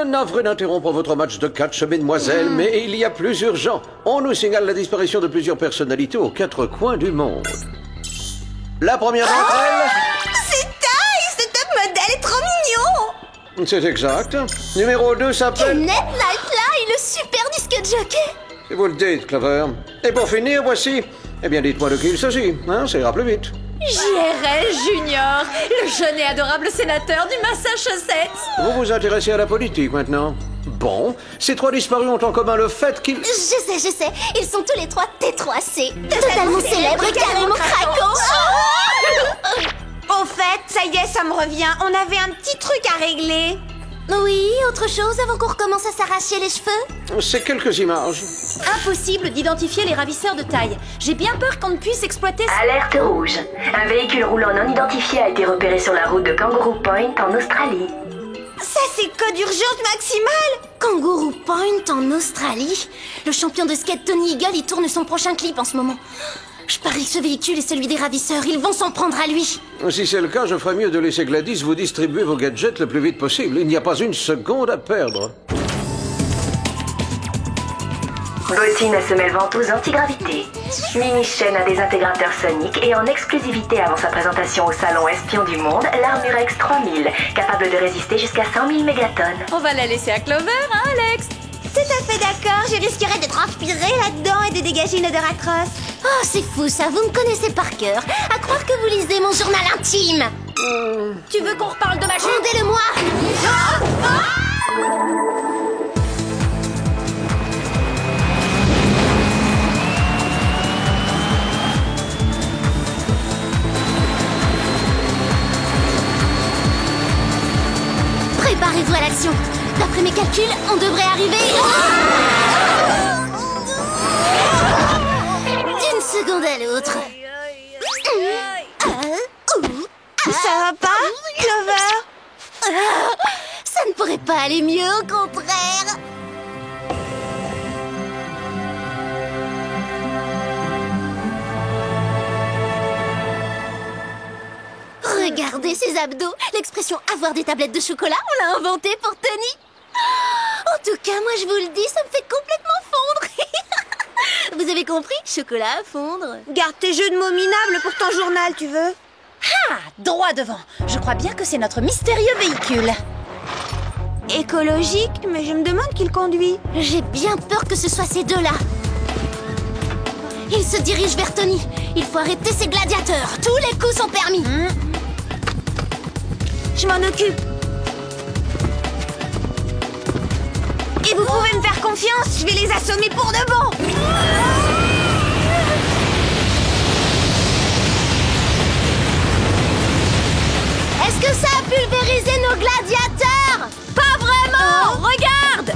Navré d'interrompre votre match de catch, mesdemoiselles, mais il y a plus urgent. On nous signale la disparition de plusieurs personnalités aux 4 coins du monde. La première d'entre elles... C'est Ty, ce top modèle est trop mignon. C'est exact. Numéro 2 s'appelle... Kenneth Knightley, le super disque jockey. Si vous le dites, Clover. Et pour finir, voici... Eh bien, dites-moi de qui il s'agit, hein, ça ira plus vite. J.R.L. Junior, le jeune et adorable sénateur du Massachusetts. Vous vous intéressez à la politique maintenant? Bon, ces 3 disparus ont en commun le fait qu'ils... Je sais, ils sont tous les 3 T3C. Totalement célèbres, carrément craquants. Au fait, ça y est, ça me revient. On avait un petit truc à régler. Oui, autre chose avant qu'on recommence à s'arracher les cheveux? C'est quelques images. Impossible d'identifier les ravisseurs de taille. J'ai bien peur qu'on ne puisse exploiter... Alerte rouge. Un véhicule roulant non identifié a été repéré sur la route de Kangaroo Point en Australie. Ça, c'est code d'urgence maximale. Kangaroo Point en Australie. Le champion de skate Tony Eagle y tourne son prochain clip en ce moment. Je parie que ce véhicule est celui des ravisseurs. Ils vont s'en prendre à lui. Si c'est le cas, je ferais mieux de laisser Gladys vous distribuer vos gadgets le plus vite possible. Il n'y a pas une seconde à perdre. Bottine à semelle ventouse antigravité. Mini chaîne à désintégrateurs soniques et en exclusivité avant sa présentation au salon Espion du Monde, l'Armurex 3000, capable de résister jusqu'à 100 000 mégatonnes. On va la laisser à Clover, hein, Alex? Tout à fait d'accord, je risquerais de transpirer là-dedans et de dégager une odeur atroce. Oh, c'est fou ça, vous me connaissez par cœur. À croire que vous lisez mon journal intime. Tu veux qu'on reparle de ma jupe? Rendez-le-moi. Préparez-vous à l'action. D'après mes calculs, on devrait arriver... d'une seconde à l'autre. Ça va pas, Clover? Ça ne pourrait pas aller mieux, au contraire. Regardez ces abdos. L'expression « avoir des tablettes de chocolat », on l'a inventée pour Tony. En tout cas, moi je vous le dis, ça me fait complètement fondre. Vous avez compris? Chocolat à fondre. Garde tes jeux de mots minables pour ton journal, tu veux? Ah, droit devant. Je crois bien que c'est notre mystérieux véhicule. Écologique, mais je me demande qui le conduit. J'ai bien peur que ce soit ces deux-là. Ils se dirigent vers Tony. Il faut arrêter ces gladiateurs. Tous les coups sont permis. Je m'en occupe. Et vous pouvez me faire confiance, je vais les assommer pour de bon. Est-ce que ça a pulvérisé nos gladiateurs? Pas vraiment. Regarde.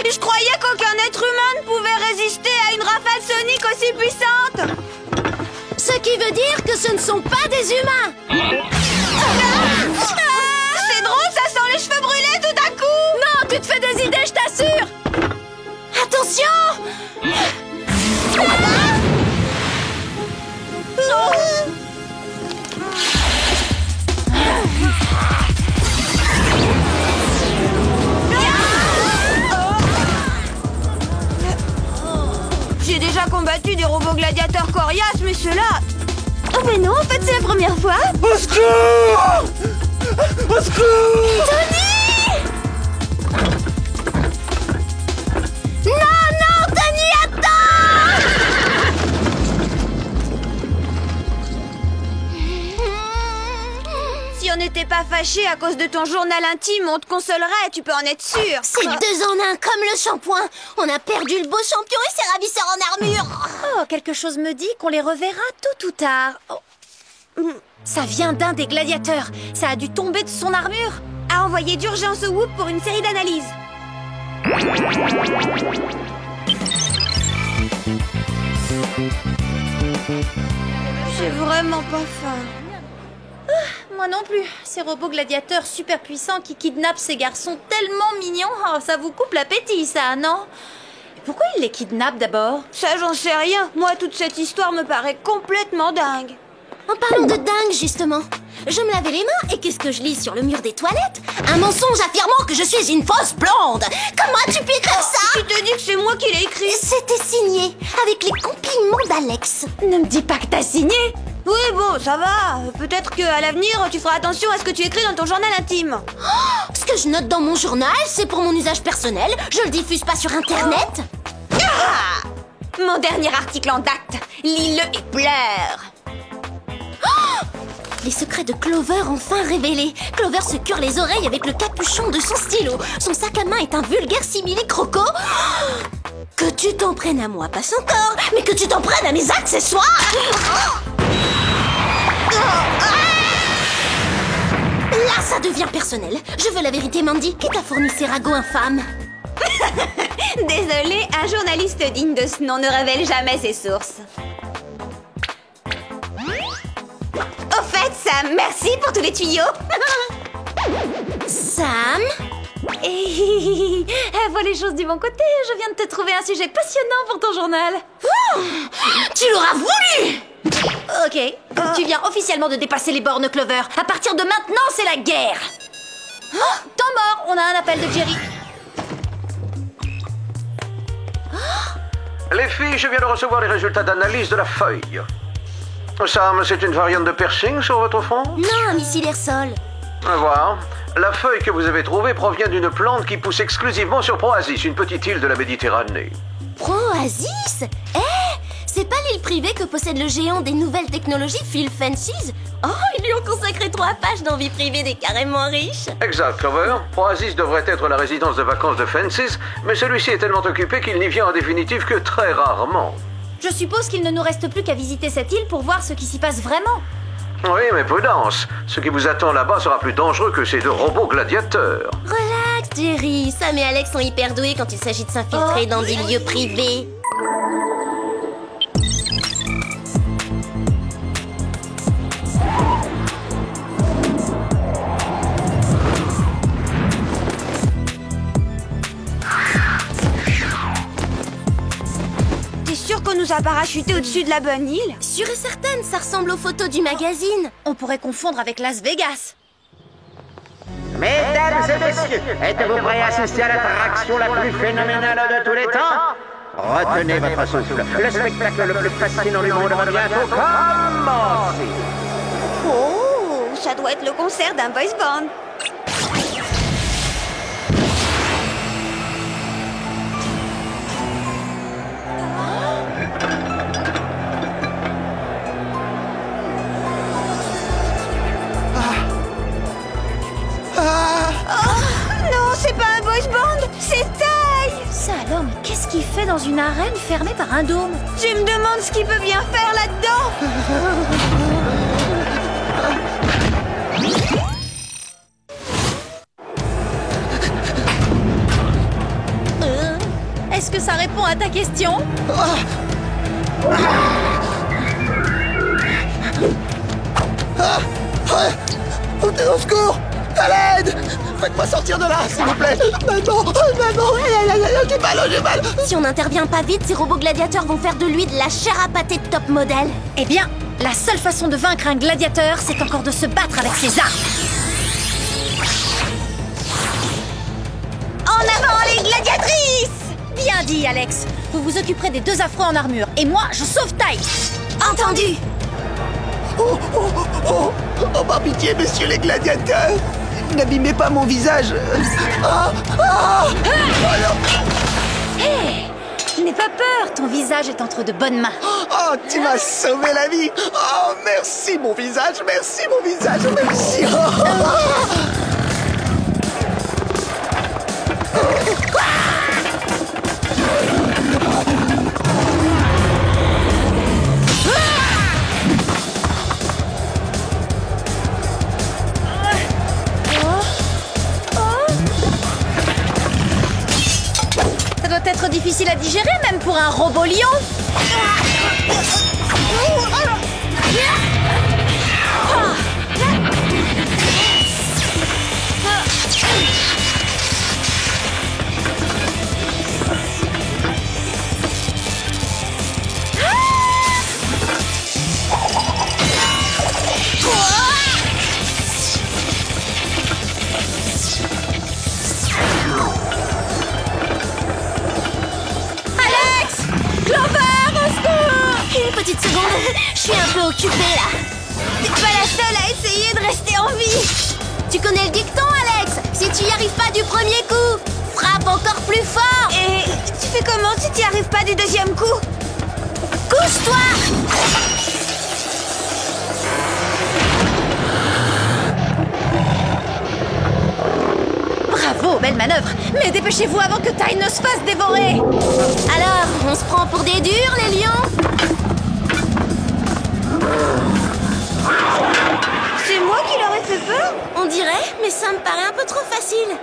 Je croyais qu'aucun être humain ne pouvait résister à une rafale sonique aussi puissante. Ce qui veut dire que ce ne sont pas des humains. C'est drôle, ça sent les cheveux brûlés tout à coup. Non, tu te fais des idées, je t'assure. Attention! J'ai déjà combattu des robots gladiateurs coriaces, mais ceux-là... Oh mais non, en fait c'est la première fois. Au secours! Au secours! Non, Tony, attends! Si on n'était pas fâchés à cause de ton journal intime, on te consolerait, tu peux en être sûr. C'est 2 en 1, comme le shampoing. On a perdu le beau champion et ses ravisseurs en armure. Oh, quelque chose me dit qu'on les reverra tôt ou tard. Oh. Ça vient d'un des gladiateurs. Ça a dû tomber de son armure. À envoyer d'urgence au Whoop pour une série d'analyses. J'ai vraiment pas faim. Moi non plus. Ces robots gladiateurs super puissants qui kidnappent ces garçons tellement mignons. Oh, ça vous coupe l'appétit, ça, non? Pourquoi ils les kidnappent d'abord? Ça, j'en sais rien. Moi, toute cette histoire me paraît complètement dingue. En parlant de dingue, justement, je me lavais les mains et qu'est-ce que je lis sur le mur des toilettes? Un mensonge affirmant que je suis une fausse blonde. Comment as-tu pu écrire ça? Qui te dit que c'est moi qui l'ai écrit? C'était signé, avec les compliments d'Alex. Ne me dis pas que t'as signé. Oui, bon, ça va. Peut-être qu'à l'avenir, tu feras attention à ce que tu écris dans ton journal intime. Oh, ce que je note dans mon journal, c'est pour mon usage personnel. Je le diffuse pas sur Internet. Ah! Mon dernier article en date. Lis-le et pleure. Les secrets de Clover enfin révélés. Clover se cure les oreilles avec le capuchon de son stylo. Son sac à main est un vulgaire simili-croco. Que tu t'en prennes à moi, passe encore, mais que tu t'en prennes à mes accessoires. Là, ça devient personnel. Je veux la vérité, Mandy. Qui t'a fourni ces ragots infâmes? Désolée, un journaliste digne de ce nom ne révèle jamais ses sources. Au fait, Sam, merci pour tous les tuyaux. Sam? Vois les choses du bon côté. Je viens de te trouver un sujet passionnant pour ton journal. Tu l'auras voulu! Ok, tu viens officiellement de dépasser les bornes, Clover. À partir de maintenant, c'est la guerre. Temps mort, on a un appel de Jerry. Les filles, je viens de recevoir les résultats d'analyse de la feuille. Sam, c'est une variante de piercing sur votre front? Non, un missile air-sol. À voir. La feuille que vous avez trouvée provient d'une plante qui pousse exclusivement sur Proasis, une petite île de la Méditerranée. Proasis? C'est pas l'île privée que possède le géant des nouvelles technologies, Phil Fences? Oh, ils lui ont consacré 3 pages dans vie privée des carrément riches. Exact, Clover. Proasis devrait être la résidence de vacances de Fences, mais celui-ci est tellement occupé qu'il n'y vient en définitive que très rarement. Je suppose qu'il ne nous reste plus qu'à visiter cette île pour voir ce qui s'y passe vraiment. Oui, mais prudence. Ce qui vous attend là-bas sera plus dangereux que ces 2 robots gladiateurs. Relax, Jerry. Sam et Alex sont hyper doués quand il s'agit de s'infiltrer dans des lieux privés. T'es sûr qu'on nous a parachuté au-dessus de la bonne île? Sûre et certaine, ça ressemble aux photos du magazine. On pourrait confondre avec Las Vegas. Mesdames et messieurs, êtes-vous prêts à assister à l'attraction la plus phénoménale de tous les temps? Retenez votre souffle. Le spectacle le plus fascinant du monde va bientôt commencer. Oh, ça doit être le concert d'un boys band. Non, c'est pas un boys band, c'est Ty! Ça alors, mais qu'est-ce qu'il fait dans une arène fermée par un dôme? Tu me demandes ce qu'il peut bien faire là-dedans? Est-ce que ça répond à ta question? Au secours! À l'aide! Faites-moi sortir de là, s'il vous plaît! Maman, j'ai mal! Si on n'intervient pas vite, ces robots gladiateurs vont faire de lui de la chair à pâté de top modèle. Eh bien, la seule façon de vaincre un gladiateur, c'est encore de se battre avec ses armes. En avant les gladiatrices! Bien dit, Alex. Vous vous occuperez des deux affreux en armure, et moi, je sauve Ty. Entendu! Oh, par pitié, messieurs les gladiateurs! N'abîmez pas mon visage! Hé! N'aie pas peur, ton visage est entre de bonnes mains. Oh, tu m'as sauvé la vie! Oh, merci mon visage, merci! Ça doit être difficile à digérer, même pour un robot lion. Une petite seconde, je suis un peu occupée là. T'es pas la seule à essayer de rester en vie. Tu connais le dicton, Alex? Si tu y arrives pas du premier coup, frappe encore plus fort. Et tu fais comment si t'y arrives pas du deuxième coup? Couche-toi! Bravo, belle manœuvre. Mais dépêchez-vous avant que Ty ne se fasse dévorer. Alors, on se prend pour des durs, les lions? C'est moi qui leur ai fait peur? On dirait, mais ça me paraît un peu trop facile.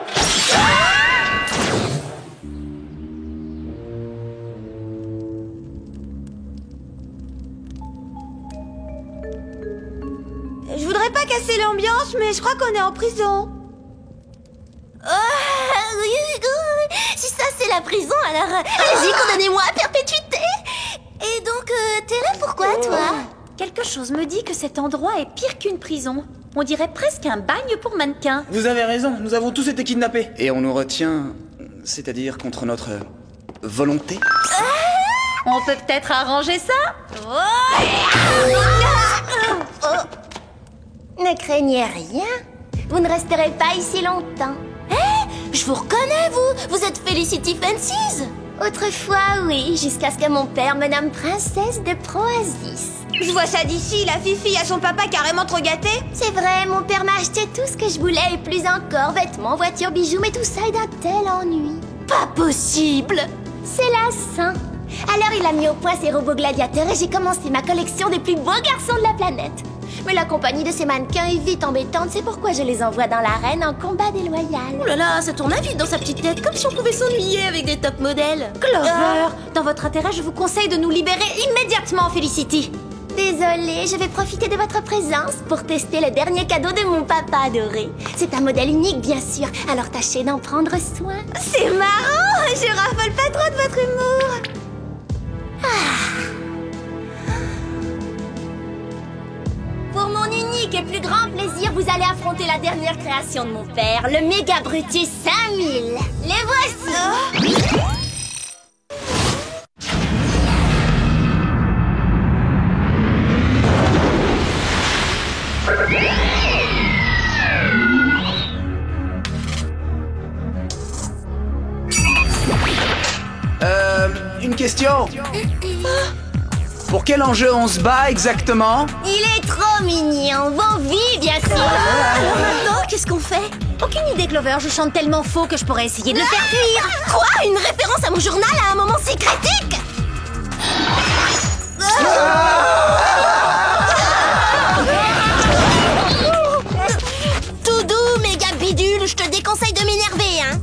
Je voudrais pas casser l'ambiance, mais je crois qu'on est en prison. Si ça c'est la prison, alors allez-y, condamnez-moi à perpétuité. Et donc, t'es là pourquoi, toi? Quelque chose me dit que cet endroit est pire qu'une prison. On dirait presque un bagne pour mannequins. Vous avez raison, nous avons tous été kidnappés. Et on nous retient, c'est-à-dire contre notre volonté. On peut peut-être arranger ça. Ne craignez rien. Vous ne resterez pas ici longtemps. Je vous reconnais, vous. Vous êtes Felicity Fences. Autrefois, oui, jusqu'à ce que mon père me nomme princesse de Proasis. Je vois ça d'ici, la Fifi a son papa carrément trop gâté. C'est vrai, mon père m'a acheté tout ce que je voulais et plus encore. Vêtements, voitures, bijoux, mais tout ça est d'un tel ennui. Pas possible. C'est lassant. Alors il a mis au point ses robots gladiateurs et j'ai commencé ma collection des plus beaux garçons de la planète. Mais la compagnie de ces mannequins est vite embêtante, c'est pourquoi je les envoie dans l'arène en combat déloyal. Oh là là, ça tourne à vite dans sa petite tête, comme si on pouvait s'ennuyer avec des top modèles. Clover, dans votre intérêt, je vous conseille de nous libérer immédiatement, Felicity. Désolée, je vais profiter de votre présence pour tester le dernier cadeau de mon papa adoré. C'est un modèle unique, bien sûr, alors tâchez d'en prendre soin. C'est marrant, je raffole pas trop de votre humour. Pour mon unique et plus grand plaisir, vous allez affronter la dernière création de mon père, le Méga Brutus 5000. Les voici. Une question. Pour quel enjeu on se bat exactement? Il est trop mignon, vos vies, bien sûr. Alors maintenant, qu'est-ce qu'on fait? Aucune idée, Clover, je chante tellement faux que je pourrais essayer de le faire fuir. Quoi? Une référence à mon journal à un moment si critique? Tout doux, méga bidule, je te déconseille de m'énerver, hein.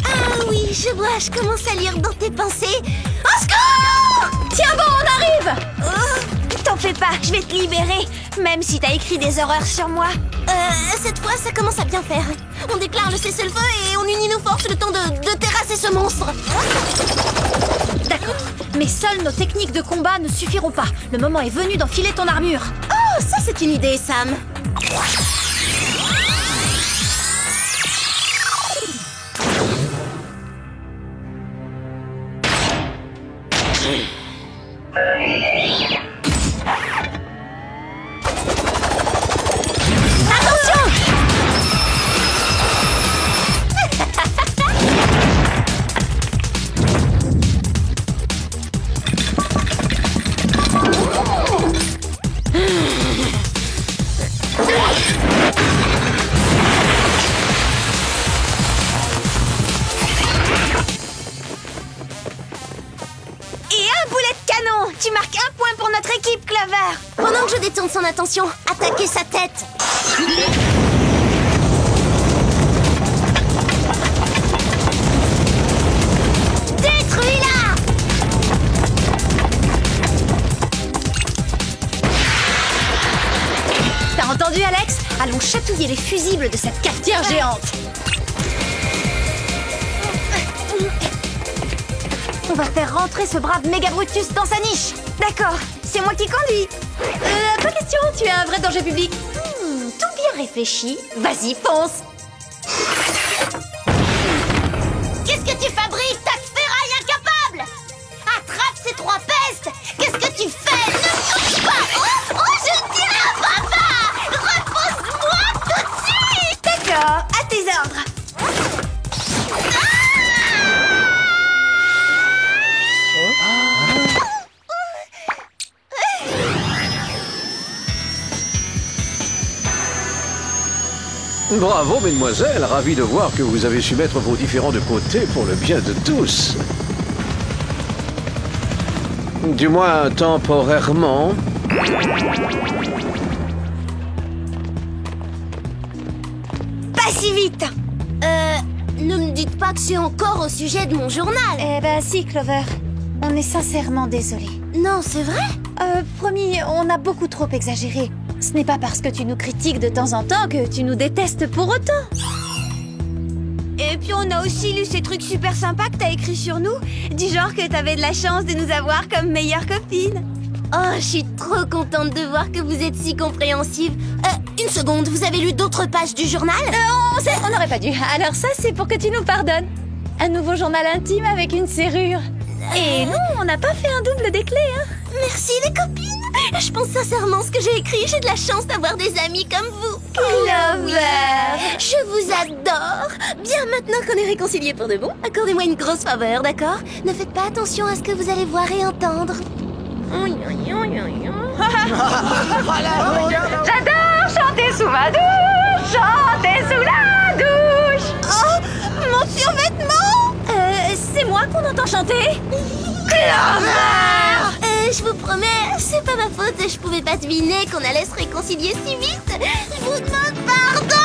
Ah oui, je vois, je commence à lire dans tes pensées. Au secours! Tiens bon, on arrive! T'en fais pas, je vais te libérer, même si t'as écrit des horreurs sur moi. Cette fois, ça commence à bien faire. On déclare le cessez-le-feu et on unit nos forces le temps de terrasser ce monstre. D'accord, mais seules nos techniques de combat ne suffiront pas. Le moment est venu d'enfiler ton armure. Oh, ça c'est une idée, Sam. Tu marques un point pour notre équipe, Clover. Pendant que je détourne son attention, attaquez sa tête. Détruis-la. T'as entendu, Alex? Allons chatouiller les fusibles de cette cafetière géante. On va faire rentrer ce brave méga Brutus dans sa niche. D'accord, c'est moi qui conduis. Pas question, tu es un vrai danger public. Tout bien réfléchi. Vas-y, fonce. Qu'est-ce que tu fabriques, tas de ferraille incapable? Attrape ces trois pestes. Qu'est-ce que tu fais? Ne touche pas. Oh, je le dirai à papa. Repose-moi tout de suite. D'accord, à tes ordres. Bravo, mesdemoiselles, ravi de voir que vous avez su mettre vos différends de côté pour le bien de tous. Du moins, temporairement. Pas si vite. Ne me dites pas que c'est encore au sujet de mon journal. Eh ben si, Clover. On est sincèrement désolés. Non, c'est vrai? Promis, on a beaucoup trop exagéré. Ce n'est pas parce que tu nous critiques de temps en temps que tu nous détestes pour autant. Et puis on a aussi lu ces trucs super sympas que t'as écrits sur nous, du genre que t'avais de la chance de nous avoir comme meilleure copine. Oh, je suis trop contente de voir que vous êtes si compréhensive. Une seconde, vous avez lu d'autres pages du journal? On n'aurait pas dû. Alors ça, c'est pour que tu nous pardonnes. Un nouveau journal intime avec une serrure. Et non, on n'a pas fait un double des clés, hein. Merci les copines. Je pense sincèrement ce que j'ai écrit. J'ai de la chance d'avoir des amis comme vous. Clover. Je vous adore. Bien, maintenant qu'on est réconciliés pour de bon, accordez-moi une grosse faveur, d'accord? Ne faites pas attention à ce que vous allez voir et entendre. J'adore chanter sous ma douche. Chanter sous la douche. Oh, mon survêtement. C'est moi qu'on entend chanter. Clover. Je vous promets, c'est pas ma faute. Je pouvais pas deviner qu'on allait se réconcilier si vite. Je vous demande pardon.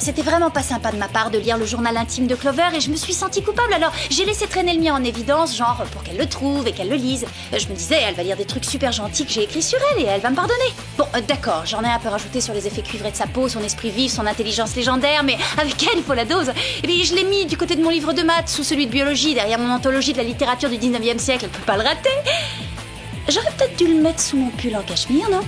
C'était vraiment pas sympa de ma part de lire le journal intime de Clover et je me suis sentie coupable, alors j'ai laissé traîner le mien en évidence, genre pour qu'elle le trouve et qu'elle le lise. Je me disais, elle va lire des trucs super gentils que j'ai écrits sur elle et elle va me pardonner. Bon, d'accord, j'en ai un peu rajouté sur les effets cuivrés de sa peau, son esprit vif, son intelligence légendaire, mais avec elle, il faut la dose. Et puis je l'ai mis du côté de mon livre de maths, sous celui de biologie, derrière mon anthologie de la littérature du 19e siècle, elle peut pas le rater. J'aurais peut-être dû le mettre sous mon pull en cachemire, non ?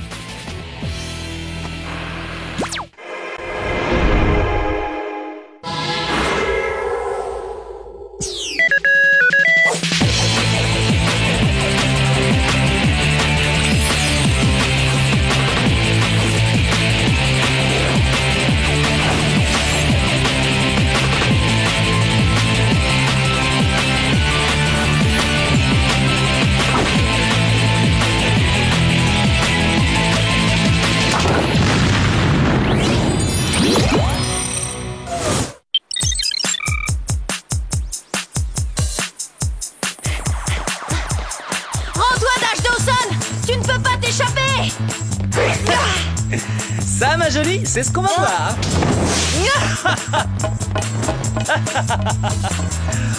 Ça, ma jolie, c'est ce qu'on va voir.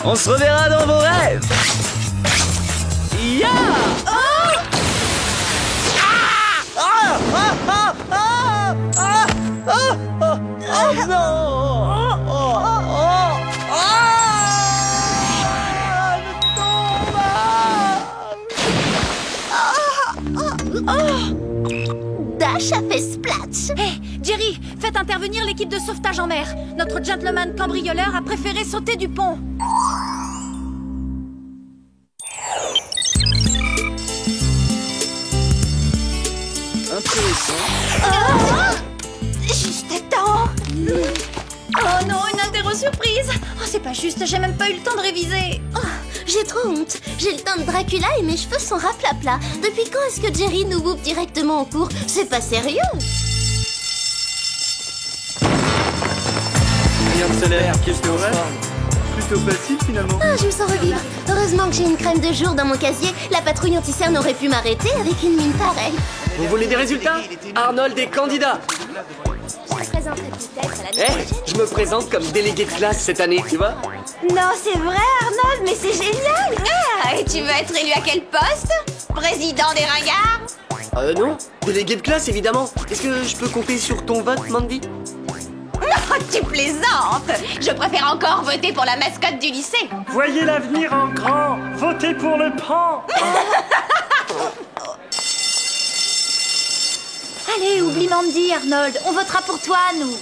On se reverra dans vos rêves. Ya! Oh non! Dash a fait splatch. Hé, Jerry, faites intervenir l'équipe de sauvetage en mer. Notre gentleman cambrioleur a préféré sauter du pont. Intéressant. Juste à temps. Oh non, une interro surprise. Oh, c'est pas juste, j'ai même pas eu le temps de réviser. Oh, j'ai trop honte. J'ai le teint de Dracula et mes cheveux sont raplapla. Depuis quand est-ce que Jerry nous bouffe directement en cours? C'est pas sérieux. Rien de solaire, qu'est-ce que plutôt facile finalement. Ah, je me sens revivre. Heureusement que j'ai une crème de jour dans mon casier. La patrouille anti-cerne aurait pu m'arrêter avec une mine pareille. Vous voulez des résultats? Arnold est candidat. Je présenterai peut-être à la Je me présente comme délégué de classe cette année, tu vois? Non, c'est vrai, Arnold, mais c'est génial. Ah, et tu veux être élu à quel poste? Président des ringards? Non, délégué de classe évidemment. Est-ce que je peux compter sur ton vote, Mandy? Non, tu plaisantes. Je préfère encore voter pour la mascotte du lycée. Voyez l'avenir en grand. Votez pour le pan. Allez, oublie Mandy, Arnold. On votera pour toi, nous.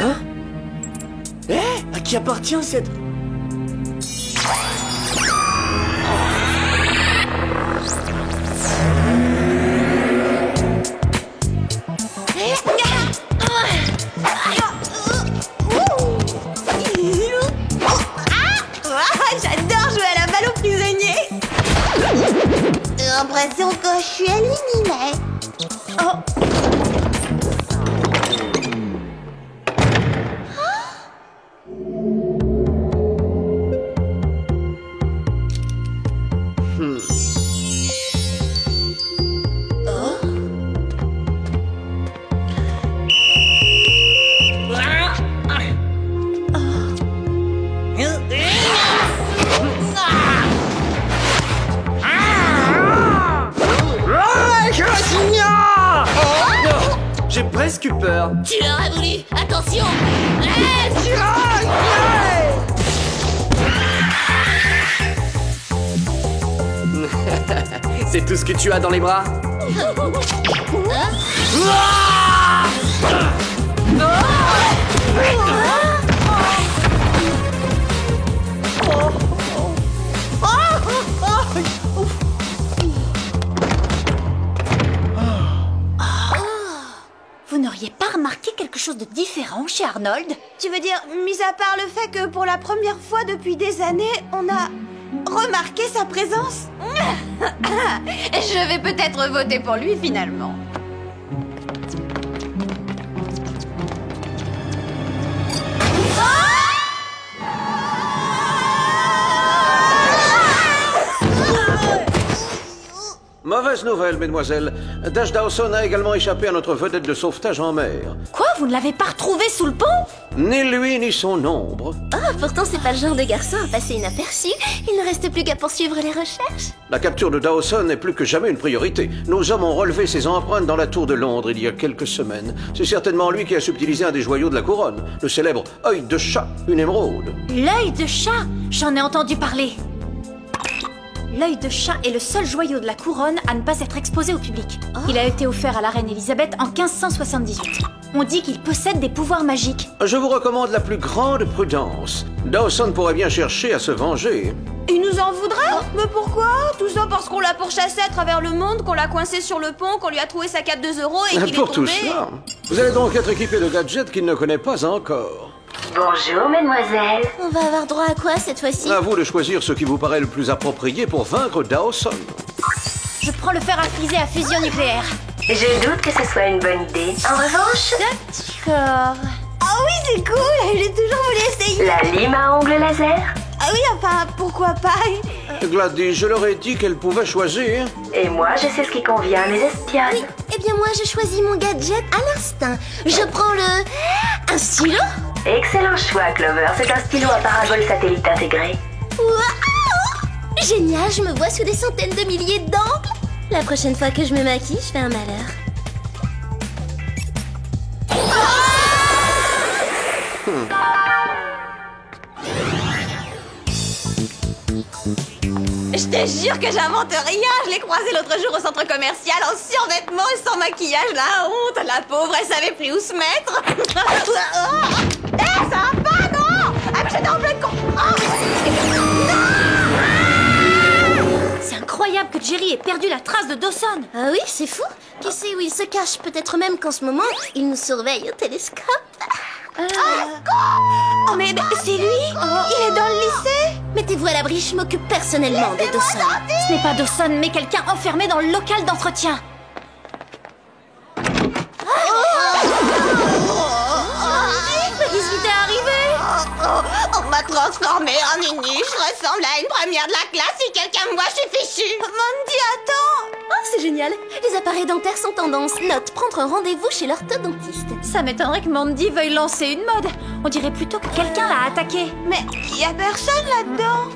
Hein? À qui appartient cette... J'adore jouer à la balle aux prisonniers. J'ai l'impression que je suis éliminée. Oh. J'ai presque peur. Tu l'aurais voulu. Attention. C'est tout ce que tu as dans les bras? Vous n'auriez pas remarqué quelque chose de différent chez Arnold? Tu veux dire, mis à part le fait que pour la première fois depuis des années, on a remarqué sa présence? Je vais peut-être voter pour lui finalement. Mauvaise nouvelle, mesdemoiselles. Dash Dawson a également échappé à notre vedette de sauvetage en mer. Quoi? Vous ne l'avez pas retrouvé sous le pont? Ni lui ni son ombre. Ah, pourtant c'est pas le genre de garçon à passer inaperçu. Il ne reste plus qu'à poursuivre les recherches. La capture de Dawson est plus que jamais une priorité. Nos hommes ont relevé ses empreintes dans la tour de Londres il y a quelques semaines. C'est certainement lui qui a subtilisé un des joyaux de la couronne, le célèbre œil de chat, une émeraude. L'œil de chat? J'en ai entendu parler. L'œil de chat est le seul joyau de la couronne à ne pas être exposé au public. Il a été offert à la reine Elisabeth en 1578. On dit qu'il possède des pouvoirs magiques. Je vous recommande la plus grande prudence. Dawson pourrait bien chercher à se venger. Il nous en voudrait? Mais pourquoi? Tout ça parce qu'on l'a pourchassé à travers le monde, qu'on l'a coincé sur le pont, qu'on lui a trouvé sa cape de 2 € et qu'il est Pour tout tombé. cela, vous allez donc être équipé de gadgets qu'il ne connaît pas encore. Bonjour, mesdemoiselles. On va avoir droit à quoi cette fois-ci? À vous de choisir ce qui vous paraît le plus approprié pour vaincre Dawson. Je prends le fer à friser à fusion nucléaire. Je doute que ce soit une bonne idée. En revanche... D'accord. Ah oui, c'est cool! J'ai toujours voulu essayer. La lime à ongles laser? Ah oui, enfin, pourquoi pas? Gladys, je leur ai dit qu'elle pouvait choisir. Et moi, je sais ce qui convient à mes espionnes. Eh bien, bien moi, je choisis mon gadget à l'instinct. Je prends un stylo. Excellent choix, Clover. C'est un stylo à parabole satellite intégré. Waouh! Génial, je me vois sous des centaines de milliers d'angles. La prochaine fois que je me maquille, je fais un malheur. Je te jure que j'invente rien. Je l'ai croisée l'autre jour au centre commercial en survêtement et sans maquillage. La honte, la pauvre, elle savait plus où se mettre. Eh, ça va pas, non? Ah, mais j'étais en pleine con. C'est incroyable que Jerry ait perdu la trace de Dawson. Ah oui, c'est fou. Qui sait où il se cache? Peut-être même qu'en ce moment, il nous surveille au télescope. Oh, mais c'est lui? Il est dans le lycée? Mettez-vous à l'abri, je m'occupe personnellement de Dawson. Ce n'est pas Dawson, mais quelqu'un enfermé dans le local d'entretien. Qu'est-ce qui t'est arrivé? On m'a transformée en une niche. Je ressemble à une première de la classe. Si quelqu'un me voit, je suis fichue. Mandy, attends! Oh, c'est génial. Les appareils dentaires sont tendance. Note, prendre rendez-vous chez l'orthodontiste. Ça m'étonnerait que Mandy veuille lancer une mode. On dirait plutôt que quelqu'un l'a attaquée. Mais y a personne là-dedans.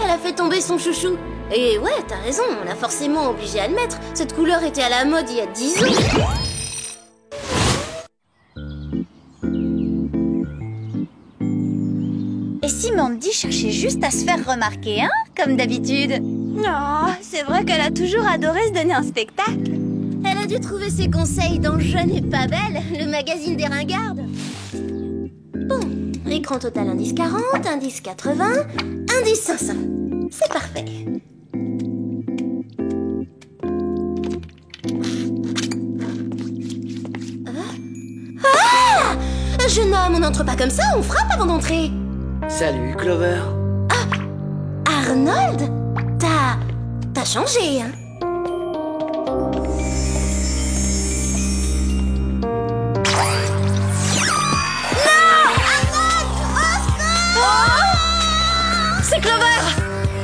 Elle a fait tomber son chouchou. Et ouais, t'as raison, on l'a forcément obligé à le mettre. Cette couleur était à la mode il y a 10 ans. Et si Mandy cherchait juste à se faire remarquer, hein? Comme d'habitude. Non, c'est vrai qu'elle a toujours adoré se donner un spectacle. Elle a dû trouver ses conseils dans Jeune et pas belle, le magazine des ringardes. Bon, écran total indice 40, indice 80, indice 500. C'est parfait. Ah! Jeune homme, on n'entre pas comme ça, on frappe avant d'entrer. Salut, Clover. Ah! Arnold? T'as changé, hein? C'est Clover!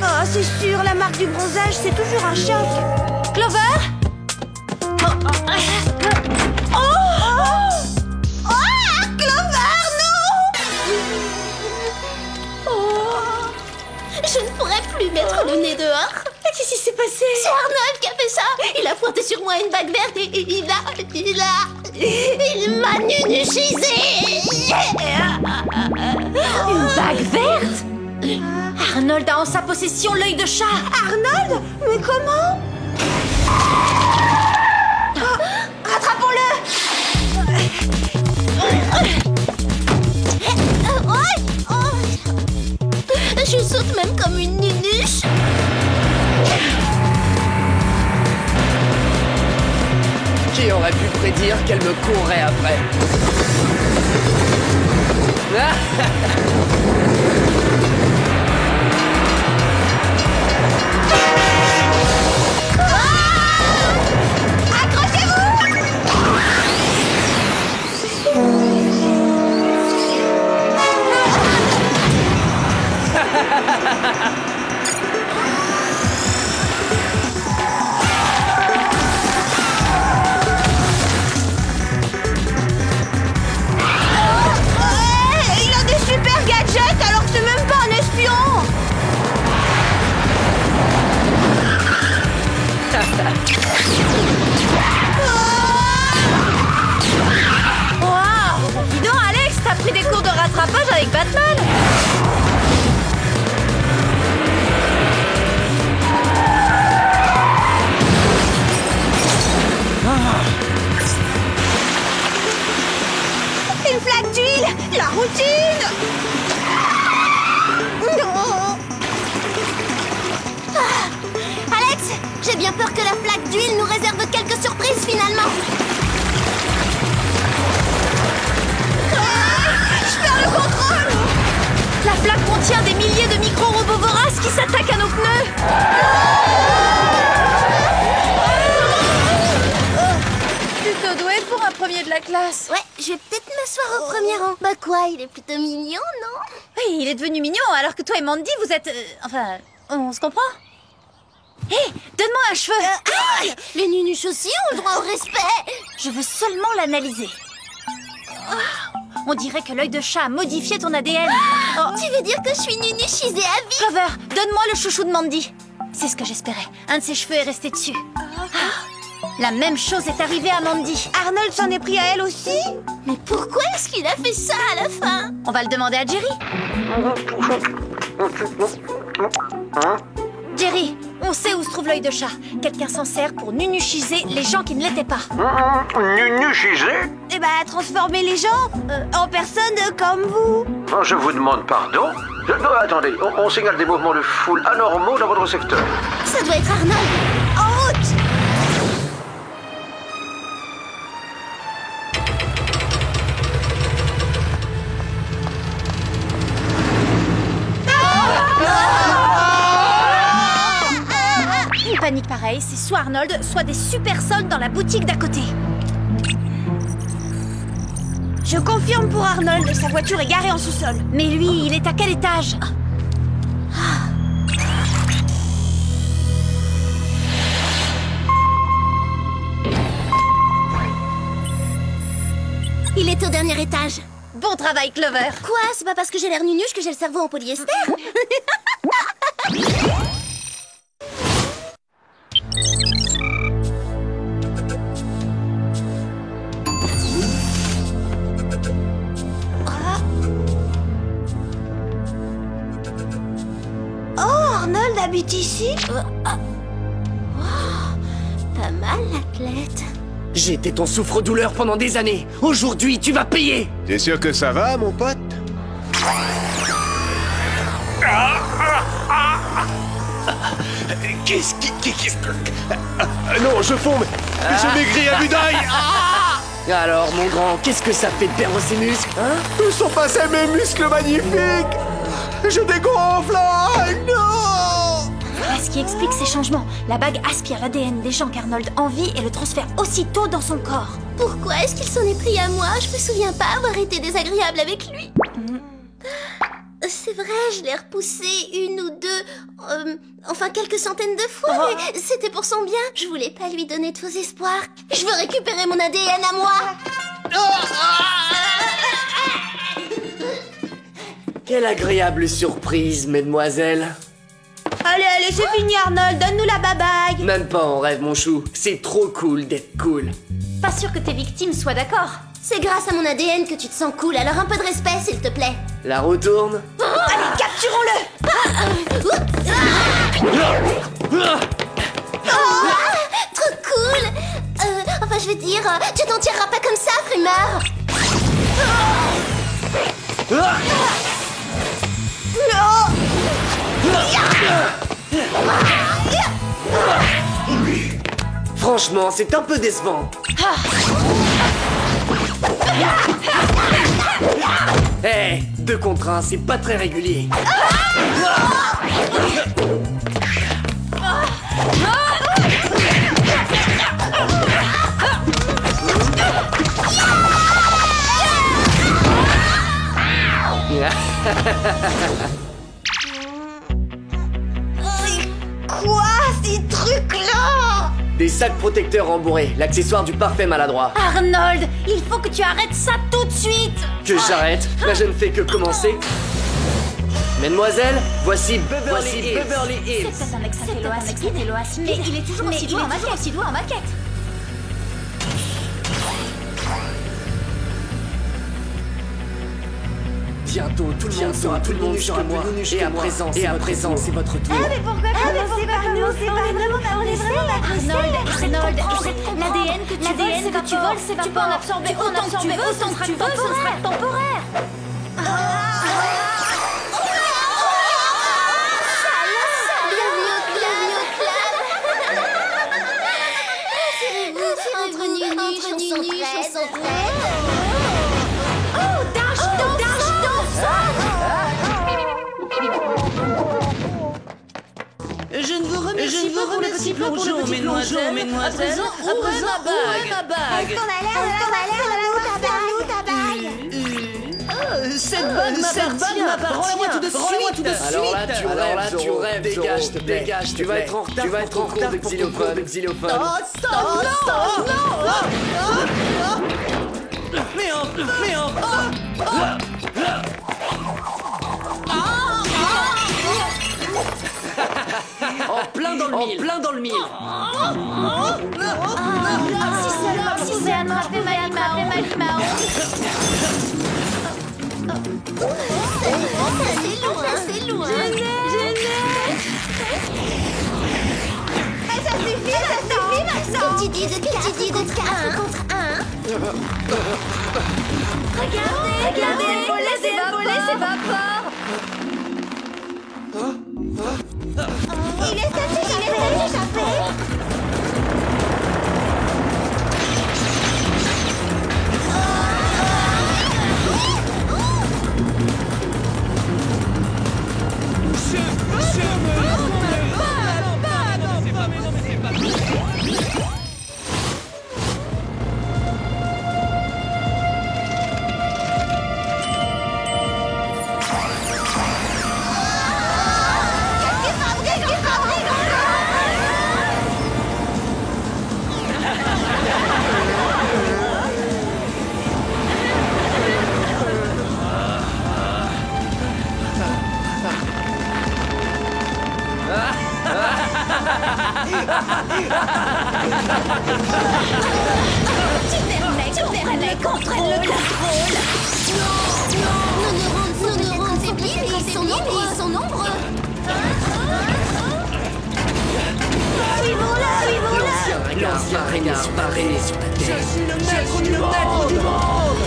Oh, c'est sûr, la marque du bronzage, c'est toujours un choc. Clover? Clover, non! Je ne pourrais plus mettre le nez dehors. Qu'est-ce qui s'est passé? C'est Arnold qui a fait ça. Il a pointé sur moi une bague verte et il m'a nunuchisé. Une bague verte? Arnold a en sa possession l'œil de chat. Arnold? Mais comment? Rattrapons-le! Je saute même comme une nunuche. Qui aurait pu prédire qu'elle me courrait après? Il a des super gadgets alors que c'est même pas un espion! Waouh! Dis donc, Alex, t'as pris des cours de rattrapage avec Batman? Une flaque d'huile! La routine! Non! Alex, j'ai bien peur que la flaque d'huile nous réserve quelques surprises finalement. Je perds le contrôle! La flaque contient des milliers de micro-robots voraces qui s'attaquent à nos pneus. Plutôt doué pour un premier de la classe. Ouais, je vais peut-être m'asseoir au premier rang. Bah quoi, il est plutôt mignon, non? Oui, il est devenu mignon alors que toi et Mandy, vous êtes... enfin, on se comprend? Hé, donne-moi un cheveu. Les nunuches lâches aussi ont le droit au respect. Je veux seulement l'analyser. On dirait que l'œil de chat a modifié ton ADN. Tu veux dire que je suis nunuchisée à vie? Clover, donne-moi le chouchou de Mandy. C'est ce que j'espérais. Un de ses cheveux est resté dessus. La même chose est arrivée à Mandy. Arnold s'en est pris à elle aussi? Mais pourquoi est-ce qu'il a fait ça à la fin? On va le demander à Jerry. Jerry, on sait où se trouve l'œil de chat. Quelqu'un s'en sert pour nunuchiser les gens qui ne l'étaient pas. Nunuchiser? Eh ben, transformer les gens en personnes comme vous. Oh, je vous demande pardon. Non, attendez, on signale des mouvements de foule anormaux dans votre secteur. Ça doit être Arnold. En route! Une panique pareille, c'est soit Arnold, soit des super soldes dans la boutique d'à côté. Je confirme pour Arnold, sa voiture est garée en sous-sol. Mais lui, il est à quel étage? Il est au dernier étage. Bon travail, Clover. Quoi? C'est pas parce que j'ai l'air nunuche que j'ai le cerveau en polyester? Arnold habite ici? Pas mal, l'athlète. J'ai été ton souffre-douleur pendant des années. Aujourd'hui, tu vas payer. T'es sûr que ça va, mon pote? Qu'est-ce que... Non, je fonds, mais je maigris à vue d'œil. Alors, mon grand, qu'est-ce que ça fait de perdre ses muscles, hein? Où sont passés mes muscles magnifiques? Je dégonfle. Non! Voilà ce qui explique ces changements. La bague aspire l'ADN des gens qu'Arnold envie et le transfère aussitôt dans son corps. Pourquoi est-ce qu'il s'en est pris à moi? Je me souviens pas avoir été désagréable avec lui. C'est vrai, je l'ai repoussé une ou deux, enfin quelques centaines de fois, mais c'était pour son bien. Je voulais pas lui donner de faux espoirs. Je veux récupérer mon ADN à moi. Quelle agréable surprise, mesdemoiselles. Allez, allez, c'est fini, Arnold. Donne-nous la babague. Même pas en rêve, mon chou. C'est trop cool d'être cool. Pas sûr que tes victimes soient d'accord. C'est grâce à mon ADN que tu te sens cool, alors un peu de respect, s'il te plaît. La retourne. Allez, capturons-le. Trop cool. Enfin, je veux dire, tu t'en tireras pas comme ça, frimeur. Franchement, c'est un peu décevant. Hey, 2 contre 1, c'est pas très régulier. Quoi, ces trucs-là? Des sacs protecteurs rembourrés, l'accessoire du parfait maladroit. Arnold, il faut que tu arrêtes ça tout de suite. Que j'arrête? Là, je ne fais que commencer. Mesdemoiselles, voici Beverly Hills. C'est peut-être un extraterrestre, mais il est toujours aussi doué en maquette. Bientôt, tout le monde sera plus nunuche que moi. Et à présent, c'est votre tour. Mais pourquoi commencer par nous? C'est pas vraiment Arnold, l'ADN que tu voles s'évapore. Tu peux en absorber autant que tu veux, ce sera temporaire. Entre nunuches, on s'entraide. Oh, Dash, Je ne vous remercie pas pour le petit plongeon, mesdemoiselles. À présent, ouvrez ma bague. On a l'air de ta bague. Cette bague m'appartient. Rends-la-moi tout de suite. Alors là, tu rêves, dégage, s'il te plaît. Dégage, tu vas être en retard pour ton cours de xylophone. Oh, stop, non. Fais en plein dans le mille. Si c'est attrapé Malimao. C'est loin. Ça suffit maintenant. Que tu dis de 4 contre 1. Regardez, le volet s'évapore. Il est échappé. Superman, comprenne le contrôle. Nos neurones sont faibles, ils sont nombreux. Suivons-la. L'ancien regard paré sur la terre. Je suis le maître du monde.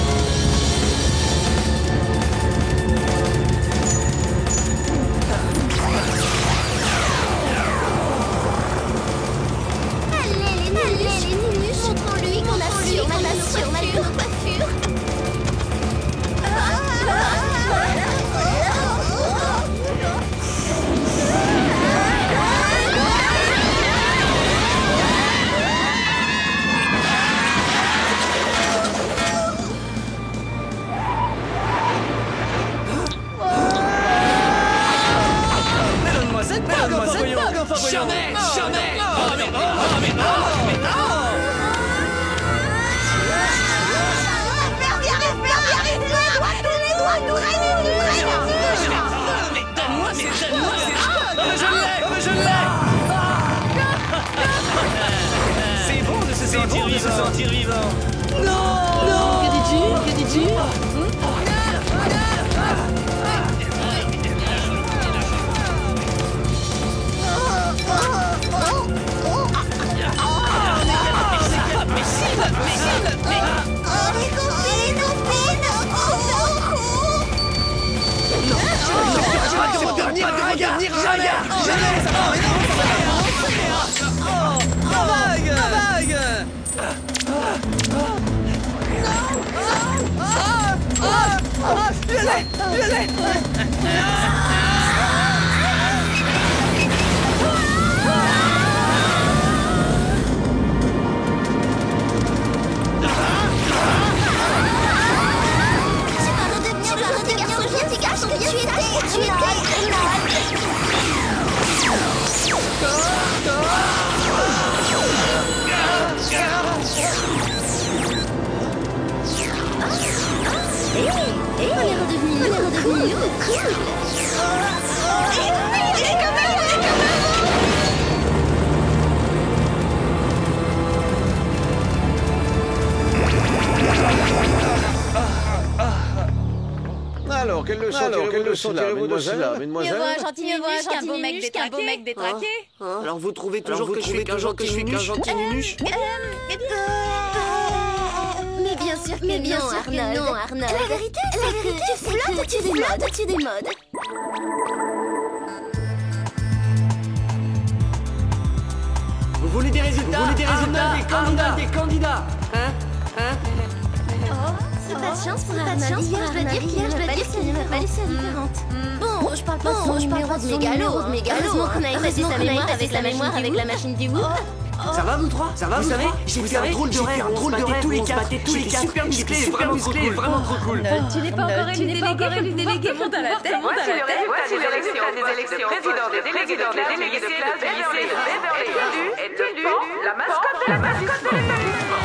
Allez, les minus, montrons-lui qu'on assure malgré nos coiffures. Jamais. Je l'ai. C'est bon de se sentir vivant. Non. Que dis-tu Je l'ai. On est redevenu cool. Alors, quelle leçon tirez-vous de cela, mademoiselle? Mieux vaut un gentil minus qu'un beau mec détraqué. Alors vous trouvez toujours que je suis qu'un gentil minuche? Mais bien sûr que non, Arnold. La vérité, c'est que tu flottes au-dessus des modes. Vous voulez des résultats? Arnold, des candidats. Pas de chance pour Arnold. Hier, je dois dire qu'il ne m'a pas laissé indifférente. Bon, je parle pas de son numéro de mégalo. Heureusement qu'on a effacé sa mémoire avec la machine du Whoop. Ça va vous trois? Ça va vous savez? J'ai fait un drôle de rêve, on se battait tous les quatre. J'étais super musclé, vraiment trop cool. Tu n'es pas encore élu délégué pour ta la tête. Voici le résultat des élections président des délégués de classe du lycée de Beverly Hills et Dupont, la mascotte de l'établissement.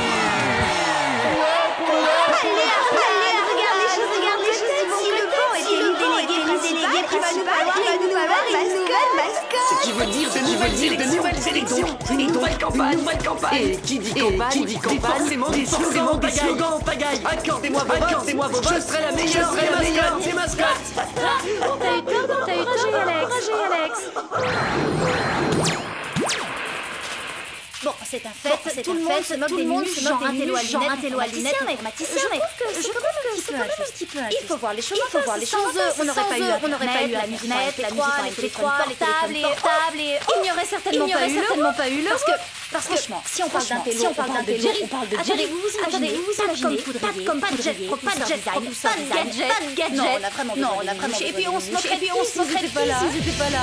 Ce qui veut dire de nouvelles élections, une nouvelle campagne. Et qui dit campagne, forcément des slogans en pagaille. Accordez-moi vos votes, je serai la meilleure des mascottes. T'as eu peur, Roger Alex. Bon, c'est un fait, tout le monde se moque des nuls, genre un télo à lunettes, informaticien, mais je trouve que c'est quand même un petit peu injuste. Il faut voir les choses, on n'aurait pas eu la musique en MP3, les téléphones portables, et il n'y aurait certainement pas eu l'euro, parce que franchement, si on parle d'un télo, on parle de Jerry, attendez, vous imaginez, pas de gadget, pas de gadget, non, on a vraiment et puis on se moquerait s'ils étaient pas là.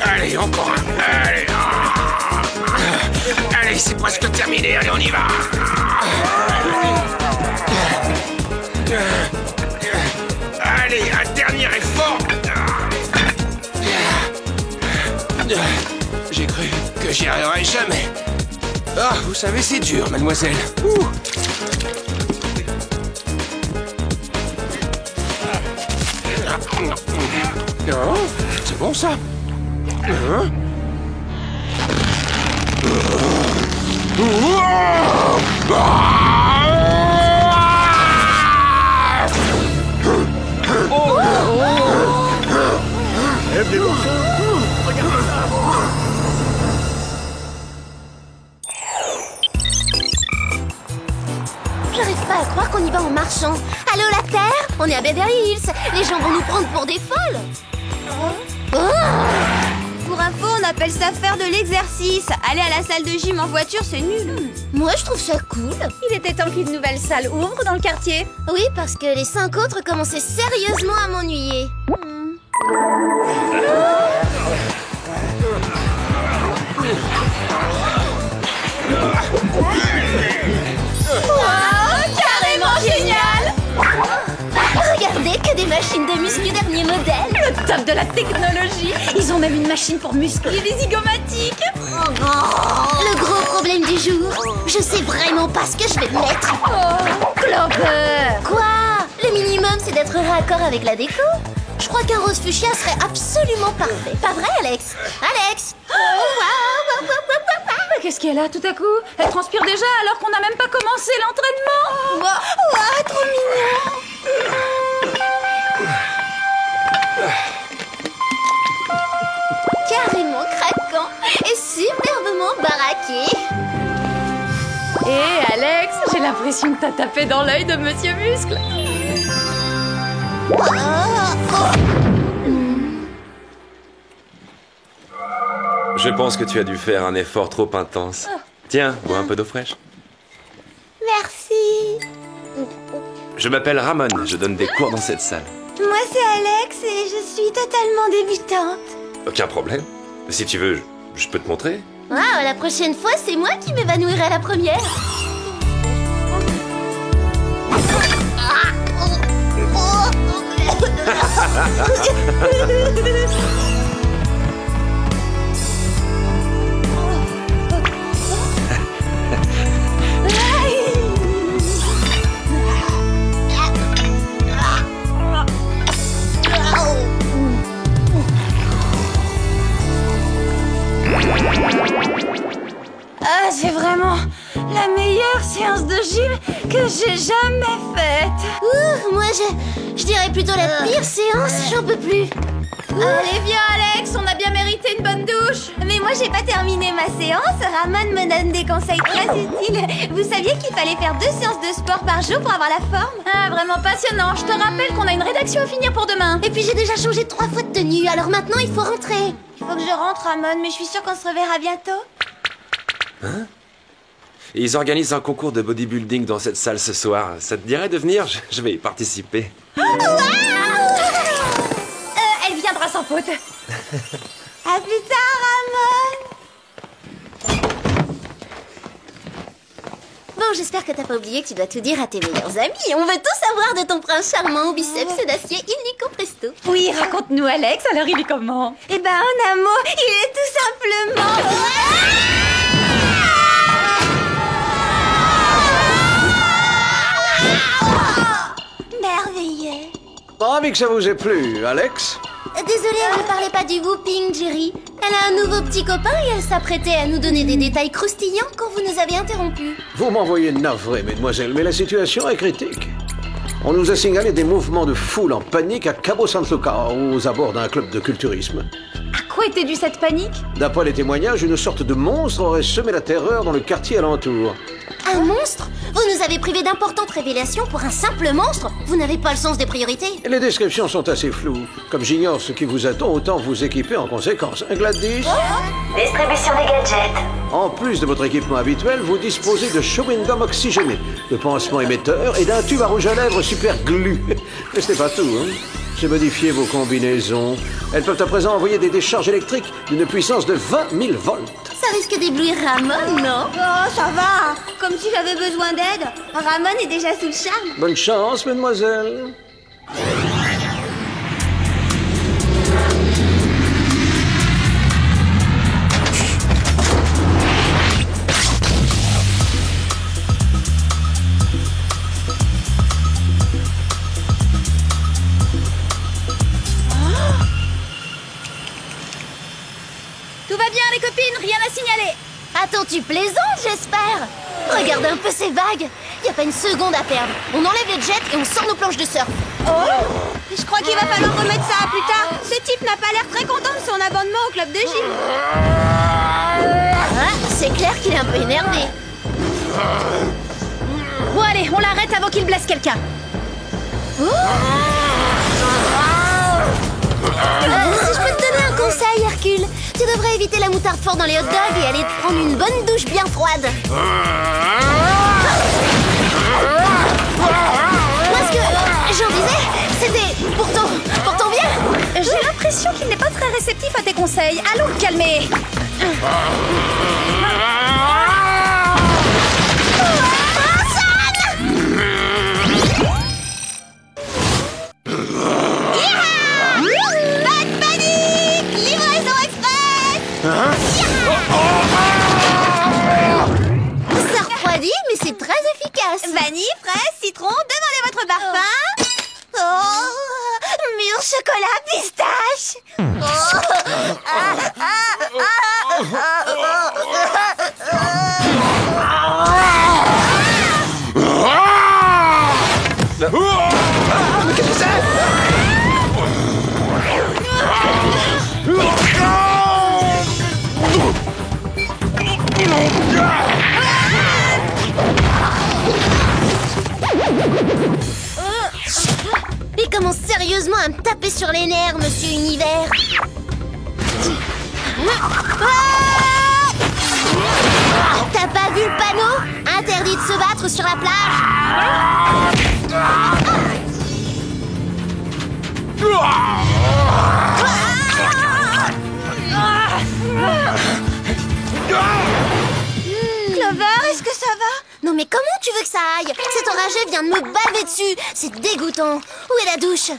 Allez, encore un. Allez, c'est presque terminé. Allez, on y va. Allez, un dernier effort. J'ai cru que j'y arriverais jamais. Ah, vous savez, c'est dur, mademoiselle. Non, c'est bon ça. J'arrive pas à croire qu'on y va en marchant. Allô la Terre? On est à Beverly Hills. Les gens vont nous prendre pour des folles. Pour info, on appelle ça faire de l'exercice. Aller à la salle de gym en voiture, c'est nul. Moi, je trouve ça cool. Il était temps qu'une nouvelle salle ouvre dans le quartier. Oui, parce que les 5 autres commençaient sérieusement à m'ennuyer. Carrément génial! Regardez que des machines de muscu dernier modèle. Le top de la technologie. Ils ont même une machine pour muscler les zygomatiques. Le gros problème du jour, je sais vraiment pas ce que je vais mettre. Clover! Quoi? Le minimum, c'est d'être raccord avec la déco. Je crois qu'un rose fuchsia serait absolument parfait. Pas vrai, Alex? Alex? Mais qu'est-ce qu'elle a tout à coup? Elle transpire déjà alors qu'on n'a même pas commencé l'entraînement. Ouah, trop mignon. Carrément craquant et superbement baraqué. Hé Alex, j'ai l'impression que t'as tapé dans l'œil de Monsieur Muscle. Je pense que tu as dû faire un effort trop intense. Tiens, bois un peu d'eau fraîche. Merci. Je m'appelle Ramon, je donne des cours dans cette salle. Moi, c'est Alex et je suis totalement débutante. Aucun problème. Si tu veux, je peux te montrer. Ah, la prochaine fois, c'est moi qui m'évanouirai à la première. Ah, c'est vraiment la meilleure séance de gym que j'ai jamais faite. Ouh, moi je dirais plutôt la pire séance, j'en peux plus. Allez, viens Alex, on a bien mérité une bonne douche. Mais moi, j'ai pas terminé ma séance. Ramon me donne des conseils très utiles. Vous saviez qu'il fallait faire 2 séances de sport par jour pour avoir la forme? Ah, vraiment passionnant. Je te rappelle qu'on a une rédaction à finir pour demain. Et puis j'ai déjà changé 3 fois de tenue, alors maintenant il faut rentrer. Il faut que je rentre, Ramon, mais je suis sûre qu'on se reverra bientôt. Hein? Ils organisent un concours de bodybuilding dans cette salle ce soir. Ça te dirait de venir? Je vais y participer. Elle viendra sans faute. À plus tard, Ramon. Bon, j'espère que t'as pas oublié que tu dois tout dire à tes meilleurs amis. On veut tout savoir de ton prince charmant au biceps d'acier illico presto. Oui, raconte-nous Alex, alors il est comment? Eh ben, en un mot, il est tout simplement... merveilleux. Ravi que ça vous ait plu, Alex. Désolée, elle ne parlait pas du whooping, Jerry. Elle a un nouveau petit copain et elle s'apprêtait à nous donner des détails croustillants quand vous nous avez interrompus. Vous m'envoyez navré, mesdemoiselles, mais la situation est critique. On nous a signalé des mouvements de foule en panique à Cabo San Lucas, aux abords d'un club de culturisme. À quoi était due cette panique? D'après les témoignages, une sorte de monstre aurait semé la terreur dans le quartier alentour. Un monstre? Vous nous avez privé d'importantes révélations pour un simple monstre? Vous n'avez pas le sens des priorités? Les descriptions sont assez floues. Comme j'ignore ce qui vous attend, autant vous équiper en conséquence. Gladys? Distribution des gadgets. En plus de votre équipement habituel, vous disposez de chewing-gum oxygéné, de pansements émetteurs et d'un tube à rouge à lèvres super glu. Mais ce n'est pas tout, hein. J'ai modifié vos combinaisons. Elles peuvent à présent envoyer des décharges électriques d'une puissance de 20 000 volts. Ça risque d'éblouir Ramon, non? Oh, ça va. Comme si j'avais besoin d'aide. Ramon est déjà sous le charme. Bonne chance, mademoiselle. Tout va bien les copines, rien à signaler. Attends, tu plaisantes, j'espère? Regarde un peu ces vagues. Y a pas une seconde à perdre. On enlève les jets et on sort nos planches de surf. Je crois qu'il va falloir remettre ça à plus tard. Ce type n'a pas l'air très content de son abonnement au club de gym. Ah, c'est clair qu'il est un peu énervé. Bon allez, on l'arrête avant qu'il blesse quelqu'un. Si je peux te donner un conseil, Hercule, tu devrais éviter la moutarde forte dans les hot dogs et aller te prendre une bonne douche bien froide. Moi, ce que j'en disais, c'était pour ton bien. J'ai l'impression qu'il n'est pas très réceptif à tes conseils. Allons le calmer. Ça refroidit, mais c'est très efficace. Vanille, fraise, citron, demandez votre parfum. Oh, mûr, chocolat, pistache. Mais qu'est-ce que c'est? Il commence sérieusement à me taper sur les nerfs, Monsieur Univers. T'as pas vu le panneau? Interdit de se battre sur la plage. Clover, est-ce que ça va? Non mais comment tu veux que ça aille? Cet enragé vient de me baver dessus. C'est dégoûtant. Où est la douche?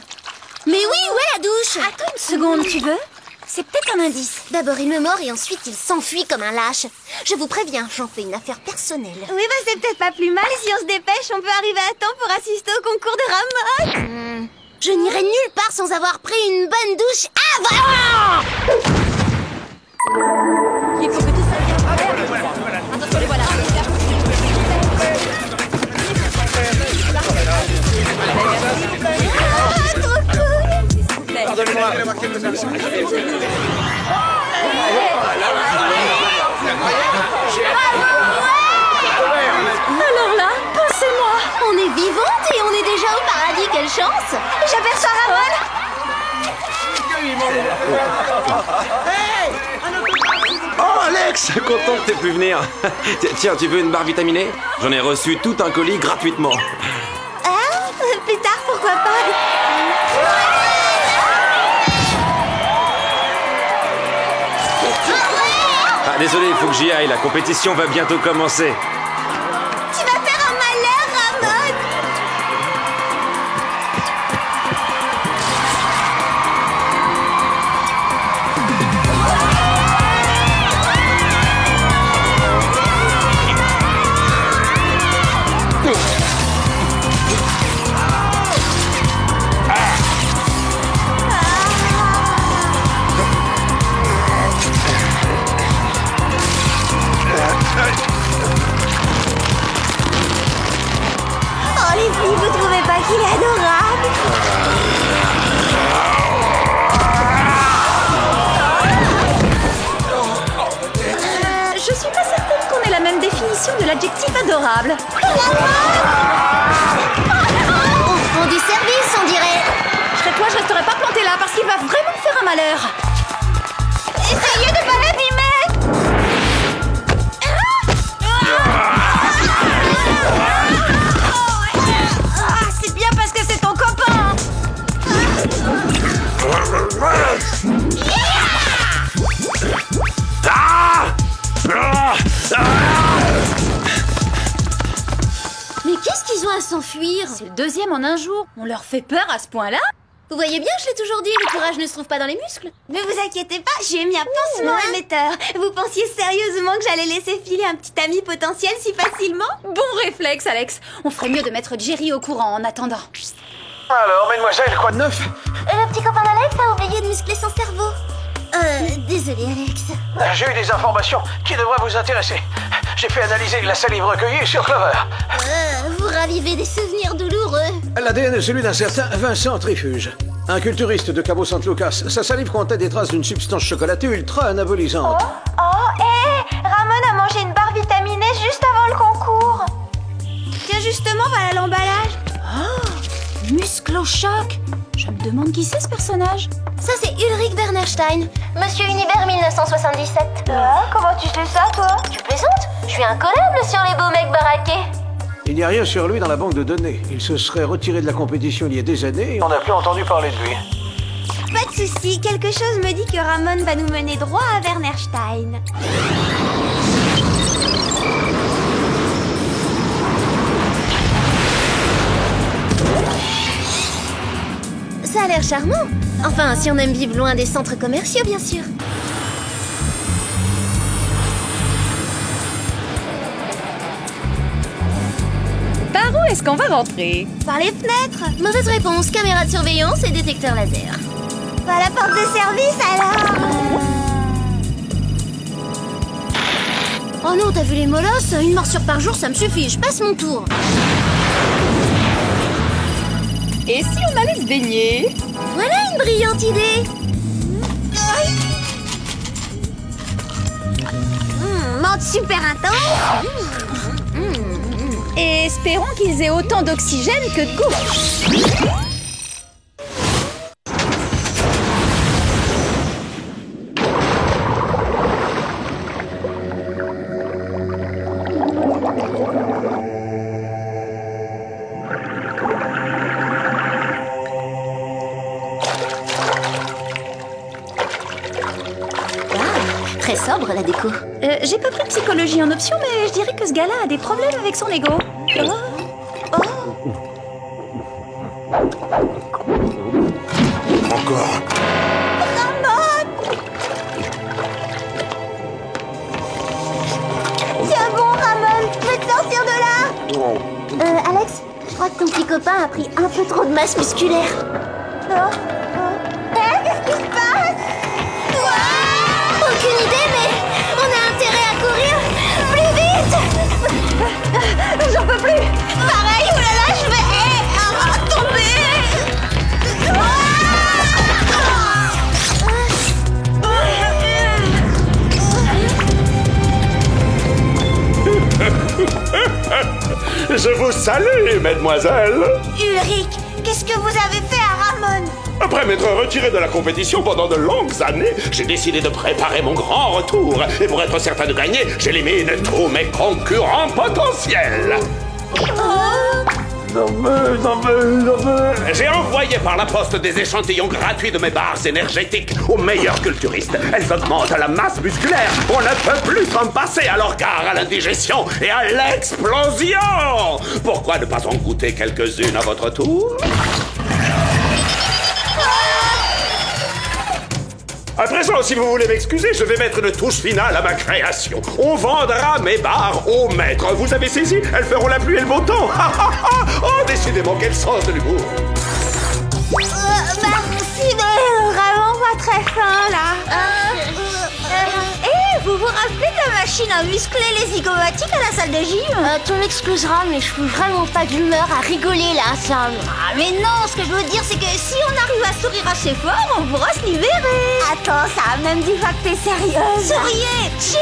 Mais oui, où est la douche? Attends une seconde, tu veux? C'est peut-être un indice. D'abord il me mord et ensuite il s'enfuit comme un lâche. Je vous préviens, j'en fais une affaire personnelle. Oui, bah c'est peut-être pas plus mal. Si on se dépêche, on peut arriver à temps pour assister au concours de Ramon. Je n'irai nulle part sans avoir pris une bonne douche avant. Il faut que tout ça vienne à travers. Attention les voilà. Alors là, pensez-moi. On est vivante et on est déjà au paradis, quelle chance! J'aperçois Ramon. Oh Alex, content que t'aies pu venir. Tiens, tu veux une barre vitaminée? J'en ai reçu tout un colis gratuitement. Hein? Plus tard, pourquoi pas? Ah désolé, il faut que j'y aille, la compétition va bientôt commencer. Tu vas faire un malheur, Ramon. Oh les filles, vous trouvez pas qu'il est adorable? Je suis pas certaine qu'on ait la même définition de l'adjectif adorable. On dit service, on dirait. Je serais toi, je resterais pas plantée là parce qu'il va vraiment faire un malheur. Essayez de pas l'abîmer. Ah, c'est bien parce que c'est ton copain. Mais qu'est-ce qu'ils ont à s'enfuir? C'est le deuxième en un jour. On leur fait peur à ce point-là? Vous voyez bien, je l'ai toujours dit, le courage ne se trouve pas dans les muscles. Ne vous inquiétez pas, j'ai mis un pansement émetteur. Vous pensiez sérieusement que j'allais laisser filer un petit ami potentiel si facilement? Bon réflexe, Alex. On ferait mieux de mettre Jerry au courant en attendant. Alors, mademoiselle, quoi de neuf? Le petit copain d'Alex a oublié de muscler son cerveau. Désolé, Alex. J'ai eu des informations qui devraient vous intéresser. J'ai fait analyser la salive recueillie sur Clover. Vous ravivez des souvenirs douloureux. L'ADN est celui d'un certain Vincent Trifuge. Un culturiste de Cabo San Lucas. Sa salive contenait des traces d'une substance chocolatée ultra anabolisante. Ramon a mangé une barre vitaminée juste avant le concours. Tiens, justement, voilà l'emballage. Oh, muscle au choc. Je me demande qui c'est ce personnage. Ça, c'est Ulrich Bernstein, Monsieur Univers 1977. Comment tu sais ça, toi? Tu plaisantes? Je suis incollable sur les beaux mecs baraqués. Il n'y a rien sur lui dans la banque de données. Il se serait retiré de la compétition il y a des années et on n'a plus entendu parler de lui. Pas de soucis, quelque chose me dit que Ramon va nous mener droit à Bernstein. Ça a l'air charmant. Enfin, si on aime vivre loin des centres commerciaux, bien sûr. Par où est-ce qu'on va rentrer? Par les fenêtres. Mauvaise réponse, caméra de surveillance et détecteur laser. Par la porte de service, alors. Oh non, t'as vu les molosses? Une morsure par jour, ça me suffit, je passe mon tour. Et si on allait se baigner? Voilà une brillante idée. Menthe super intense. Et espérons qu'ils aient autant d'oxygène que de goût. Très sobre la déco. J'ai pas pris psychologie en option, mais je dirais que ce gars-là a des problèmes avec son ego. Encore. Tiens bon, Ramon, je vais te sortir de là. Alex, je crois que ton petit copain a pris un peu trop de masse musculaire. Qu'est-ce qui se passe? Aucune idée, mais on a intérêt à courir plus vite. J'en peux plus. Pareil, oulala, je vais tomber. Salut, mademoiselle. Ulrich, qu'est-ce que vous avez fait à Ramon? Après m'être retiré de la compétition pendant de longues années, j'ai décidé de préparer mon grand retour. Et pour être certain de gagner, j'élimine tous mes concurrents potentiels. J'ai envoyé par la poste des échantillons gratuits de mes barres énergétiques aux meilleurs culturistes. Elles augmentent la masse musculaire. On ne peut plus s'en passer, alors gare à l'indigestion et à l'explosion. Pourquoi ne pas en goûter quelques-unes à votre tour? À présent, si vous voulez m'excuser, je vais mettre une touche finale à ma création. On vendra mes barres au maître. Vous avez saisi? Elles feront la pluie et le beau temps. Oh, décidément, quel sens de l'humour. Merci, mais vraiment pas très fin, là. Vous vous rappelez de la machine à muscler les zygomatiques à la salle de gym? Tu m'excuseras, mais je suis vraiment pas d'humeur à rigoler là, Sam. Ah, mais non, ce que je veux dire, c'est que si on arrive à sourire assez fort, on pourra se libérer. Attends, ça a même dit pas que t'es sérieuse. Souriez! Cheers!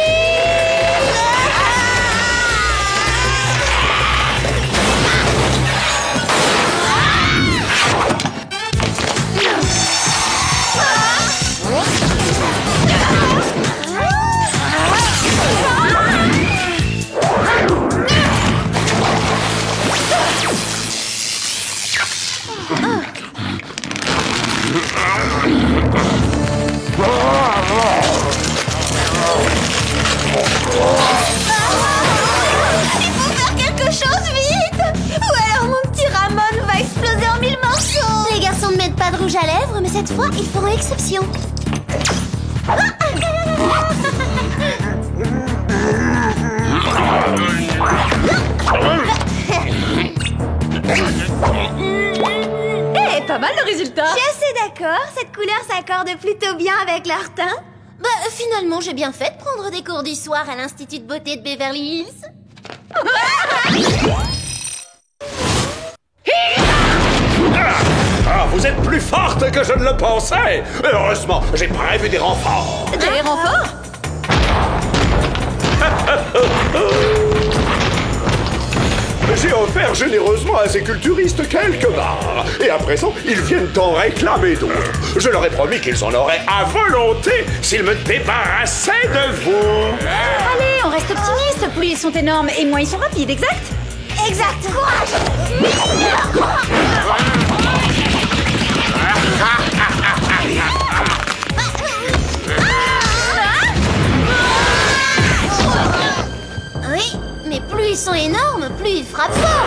Il faut faire quelque chose vite! Ou alors mon petit Ramon va exploser en 1000 morceaux! Les garçons ne mettent pas de rouge à lèvres, mais cette fois, ils feront exception. Pas mal le résultat. Je suis assez d'accord, cette couleur s'accorde plutôt bien avec leur teint. Bah, finalement, j'ai bien fait de prendre des cours du soir à l'Institut de beauté de Beverly Hills. Ah, vous êtes plus forte que je ne le pensais. Heureusement, j'ai prévu des renforts. Des renforts? J'ai offert généreusement à ces culturistes quelques barres. Et à présent, ils viennent en réclamer d'autres. Je leur ai promis qu'ils en auraient à volonté s'ils me débarrassaient de vous. Allez, on reste optimiste. Plus ils sont énormes et moins ils sont rapides, exact? Exact, courage! Oui, mais plus ils sont énormes, plus ils frappent fort.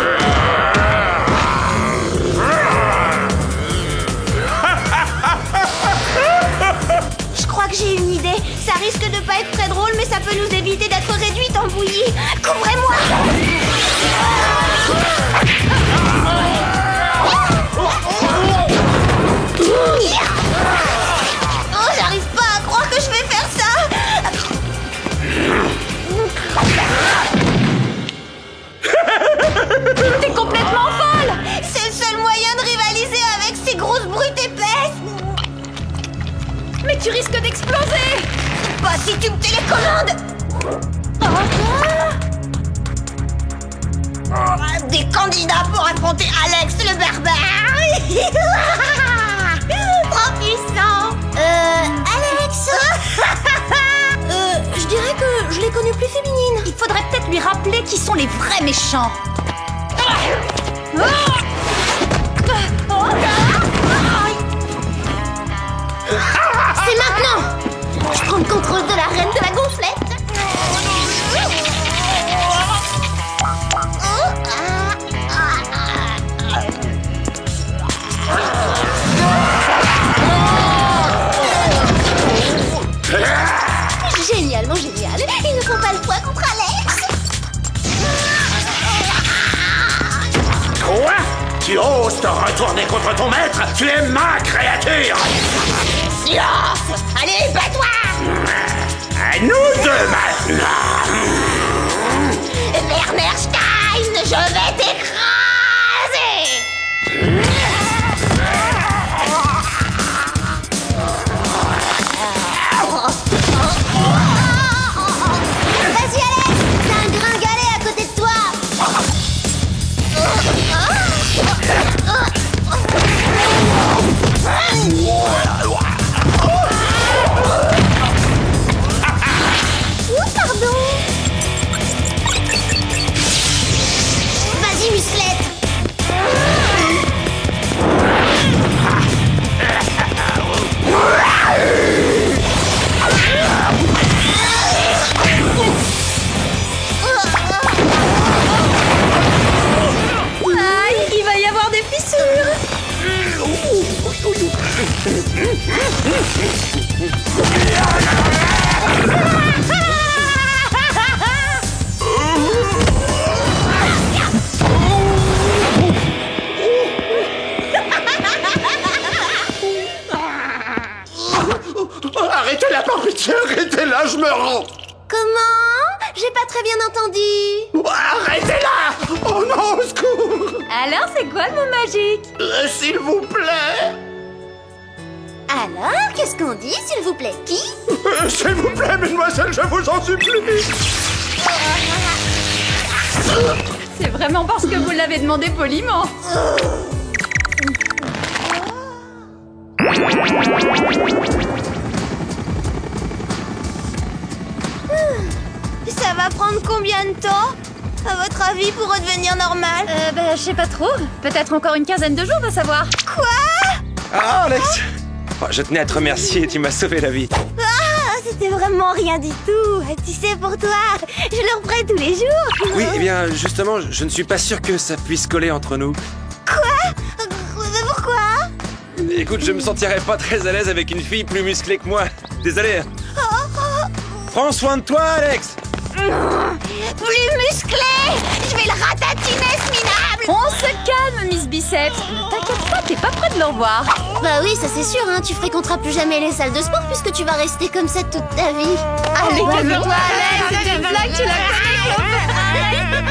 Je crois que j'ai une idée. Ça risque de pas être très drôle, mais ça peut nous éviter d'être réduites en bouillie. Couvrez-moi! Oh, j'arrive pas à croire que je vais faire ça! T'es complètement folle! C'est le seul moyen de rivaliser avec ces grosses brutes épaisses! Mais tu risques d'exploser! Pas si tu me télécommandes! Des candidats pour affronter Alex le barbare! Trop puissant! Alex! Je dirais que je l'ai connue plus féminine. Il faudrait peut-être lui rappeler qui sont les vrais méchants. C'est maintenant! Je prends le contrôle de la reine de la gonflette. Génialement génial. Ils ne font pas le poids contre Alex. Quoi? Tu oses te retourner contre ton maître? Tu es ma créature! Silence! Allez, bats-toi! À nous deux maintenant! Werner Stein, je vais t'écraser! Vas-y Alex, t'as un gringalet à côté de toi. Arrêtez-la, par pitié, arrêtez-la, je me rends. Comment? J'ai pas très bien entendu. Arrêtez-la! Oh non, au secours! Alors, c'est quoi le mot magique? S'il vous plaît! Alors, qu'est-ce qu'on dit, s'il vous plaît? Qui? S'il vous plaît, mesdemoiselles, je vous en supplie! C'est vraiment parce que vous l'avez demandé poliment. Ça va prendre combien de temps, à votre avis, pour redevenir normal? Je sais pas trop. Peut-être encore une quinzaine de jours, va savoir. Quoi? Ah, Alex! Oh, je tenais à te remercier, tu m'as sauvé la vie. Ah, c'était vraiment rien du tout. Tu sais, pour toi, je le referai tous les jours. Oui, eh bien, justement, je ne suis pas sûr que ça puisse coller entre nous. Quoi? Pourquoi? Écoute, je me sentirais pas très à l'aise avec une fille plus musclée que moi. Désolé. Prends soin de toi, Alex! Plus musclé! Je vais le ratatiner, ce minable! On se calme, Miss Biceps. Ne t'inquiète pas, t'es pas près de le revoir. Bah oui, ça c'est sûr, hein. Tu fréquenteras plus jamais les salles de sport puisque tu vas rester comme ça toute ta vie. Allez, calme-toi, Alex. C'est une blague, tu la connais.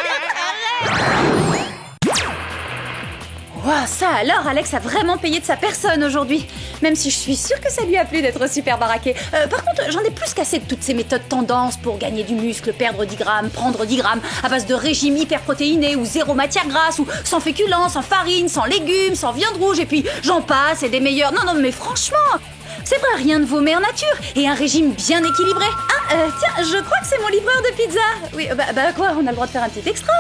Ouah, ça alors, Alex a vraiment payé de sa personne aujourd'hui. Même si je suis sûre que ça lui a plu d'être super baraqué. Par contre, j'en ai plus qu'assez de toutes ces méthodes tendances pour gagner du muscle, perdre 10 grammes, prendre 10 grammes, à base de régime hyperprotéiné ou zéro matière grasse, ou sans féculents, sans farine, sans légumes, sans viande rouge, et puis j'en passe, et des meilleurs. Non, mais franchement, c'est vrai, rien ne vaut meilleure nature, et un régime bien équilibré. Ah, tiens, je crois que c'est mon livreur de pizza. Oui, bah quoi, on a le droit de faire un petit extra.